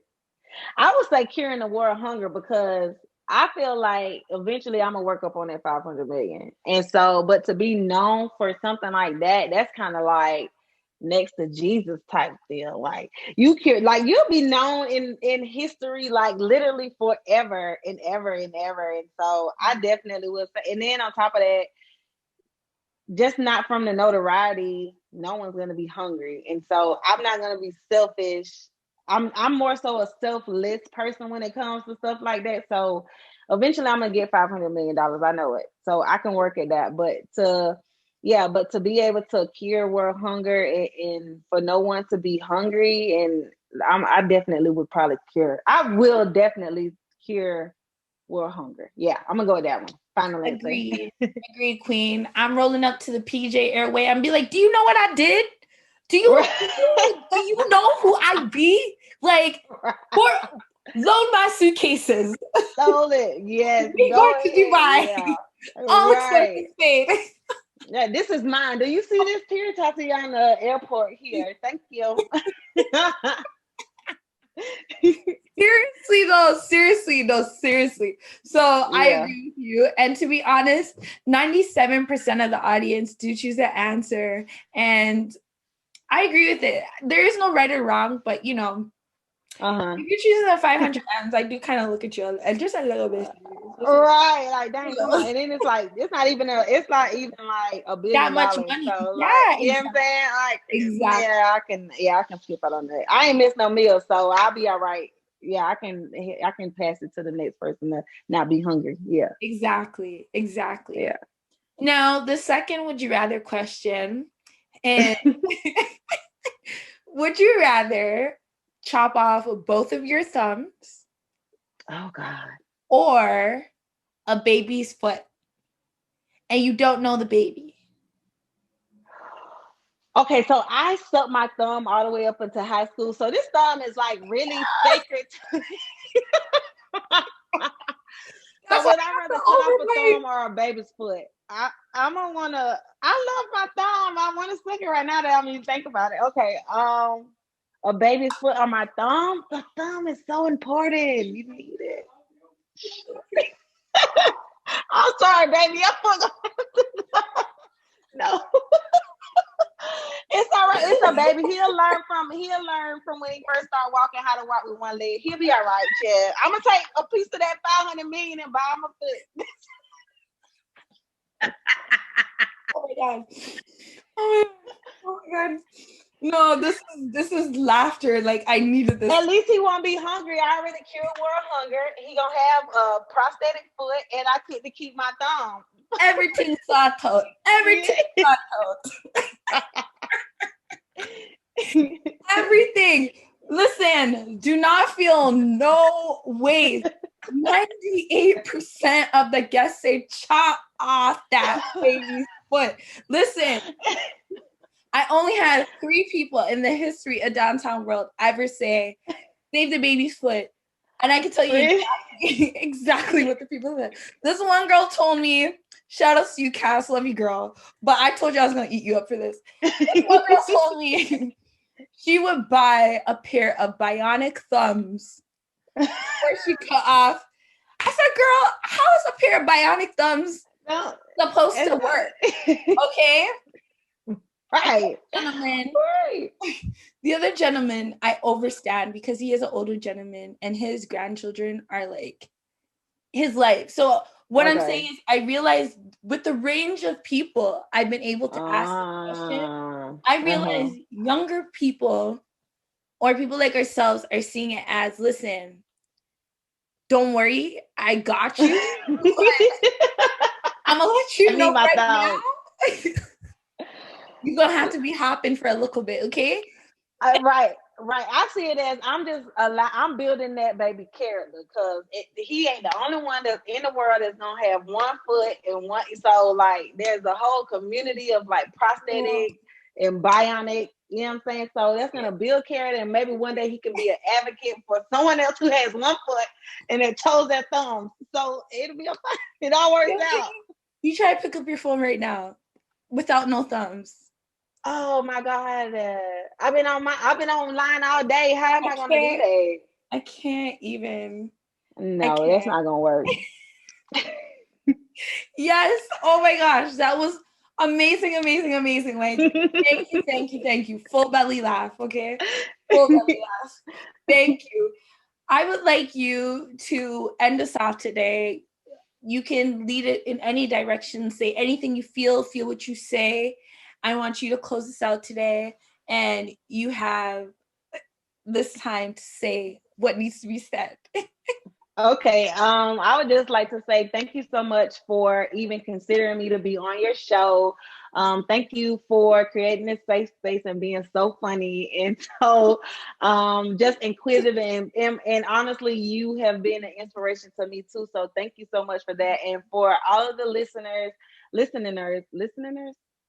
I would say curing the world hunger because I feel like eventually I'm gonna work up on that 500 million. And so, but to be known for something like that, that's kind of like next to Jesus type deal. Like you cure, like you'll be known in history, like literally forever and ever and ever. And so I definitely would say, and then on top of that, just not from the notoriety, no one's gonna be hungry. And so I'm not gonna be selfish. I'm more so a selfless person when it comes to stuff like that. So eventually I'm gonna get $500 million. I know it. So I can work at that. But to be able to cure world hunger and for no one to be hungry, and I definitely would probably cure. I will definitely cure world hunger. Yeah, I'm gonna go with that one. Finally. Agreed, queen. I'm rolling up to the PJ Airway and be like, do you know what I did? Do you know who I be? Like, load my suitcases. Load it. Yes. We go to Dubai. Yeah. All expenses paid. Yeah, this is mine. Do you see this Tere Tatiana airport here? Thank you. Seriously. So I agree with you. And to be honest, 97% of the audience do choose that answer. And I agree with it. There is no right or wrong, but you know, if you're choosing the 500 M's, I do kind of look at you and just a little bit. Right, like dang, come on. And then it's like it's not even like $1 billion. That much money. So, yeah, like, you know what I'm saying? Like, exactly. I can skip out on that. I ain't miss no meal, so I'll be all right. Yeah, I can pass it to the next person to not be hungry. Yeah. Exactly. Yeah. Now, the second would you rather question, and would you rather chop off both of your thumbs? Oh God. Or a baby's foot, and you don't know the baby? Okay, so I stuck my thumb all the way up into high school. So this thumb is like really sacred to me. So would I rather cut off a thumb or a baby's foot? I love my thumb. I want to stick it right now that I'm even think about it. Okay. A baby's foot or my thumb? The thumb is so important. You need it. I'm sorry, baby. I forgot. No. It's all right. It's a baby. He'll learn from when he first started walking how to walk with one leg. He'll be all right, Chad. I'm gonna take a piece of that 500 million and buy him a foot. Oh my god. No, this is laughter. Like I needed this. At least he won't be hungry. I already cured world hunger. He gonna have a prosthetic foot, and I get to keep my thumb. Everything sorted. Everything. Listen, do not feel no weight. 98% of the guests say chop off that baby's foot. Listen, I only had 3 people in the history of Downtown World ever say save the baby's foot. And I can tell you exactly what the people said. This one girl told me, shout out to you, Cass, love you, girl. But I told you I was going to eat you up for this. This one girl told me she would buy a pair of bionic thumbs where she cut off. I said, girl, how is a pair of bionic thumbs supposed to work? Okay? Right. Gentleman. The other gentleman, I overstand because he is an older gentleman and his grandchildren are like his life. So what I'm saying is I realized with the range of people I've been able to ask this question, I realize younger people or people like ourselves are seeing it as, listen, don't worry, I got you. I'm gonna let you know right now. You're gonna have to be hopping for a little bit, okay? Right. I see it as I'm building that baby character because he ain't the only one that's in the world that's gonna have one foot and one. So like, there's a whole community of like prosthetic and bionic. You know what I'm saying? So that's gonna build character, and maybe one day he can be an advocate for someone else who has one foot and their toes and thumbs. So it'll be a fun. It all works out. You try to pick up your phone right now without no thumbs. Oh my God. I've been online all day. How am I gonna do that? I can't even. No, that's not gonna work. Yes. Oh my gosh. That was amazing. Like, thank you. Full belly laugh. Okay. Full belly laugh. Thank you. I would like you to end us off today. You can lead it in any direction. Say anything you feel what you say. I want you to close this out today, and you have this time to say what needs to be said. Okay. I would just like to say thank you so much for even considering me to be on your show. Thank you for creating this safe space and being so funny and so just inquisitive and honestly, you have been an inspiration to me too. So thank you so much for that. And for all of the listeners.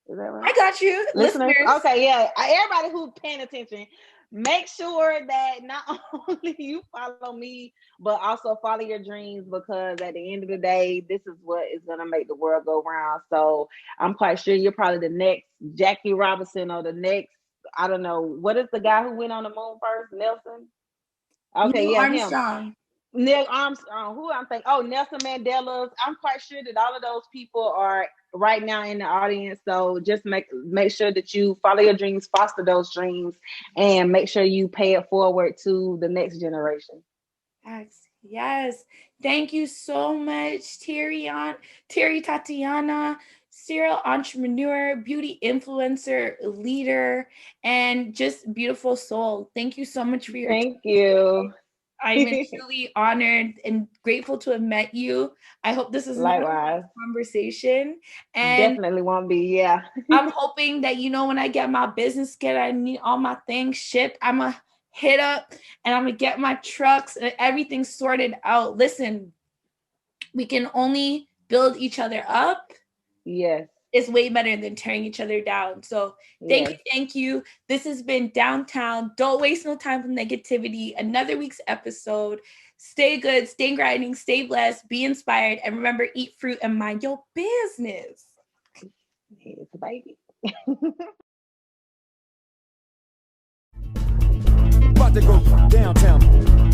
Is that right? I got you. Listeners. Okay, yeah. Everybody who's paying attention, make sure that not only you follow me, but also follow your dreams, because at the end of the day, this is what is going to make the world go round. So I'm quite sure you're probably the next Jackie Robinson or the next, I don't know, what is the guy who went on the moon first? Nelson? Okay, Neil yeah, Armstrong. him. Neil Armstrong, who I'm thinking, Nelson Mandela's. I'm quite sure that all of those people are right now in the audience. So just make sure that you follow your dreams, foster those dreams, and make sure you pay it forward to the next generation. Yes. Thank you so much, Tere Tatiana, serial entrepreneur, beauty influencer, leader, and just beautiful soul. Thank you so much for your time. Thank you. I'm truly honored and grateful to have met you. I hope this is likewise a conversation. And definitely won't be. Yeah. I'm hoping that, when I get my business kit, I need all my things shipped. I'm going to hit up and I'm going to get my trucks and everything sorted out. Listen, we can only build each other up. Yes. It's way better than tearing each other down. So thank you. This has been Downtown. Don't waste no time with negativity. Another week's episode. Stay good, stay grinding, stay blessed, be inspired, and remember, eat fruit and mind your business. It's a baby. About to go downtown.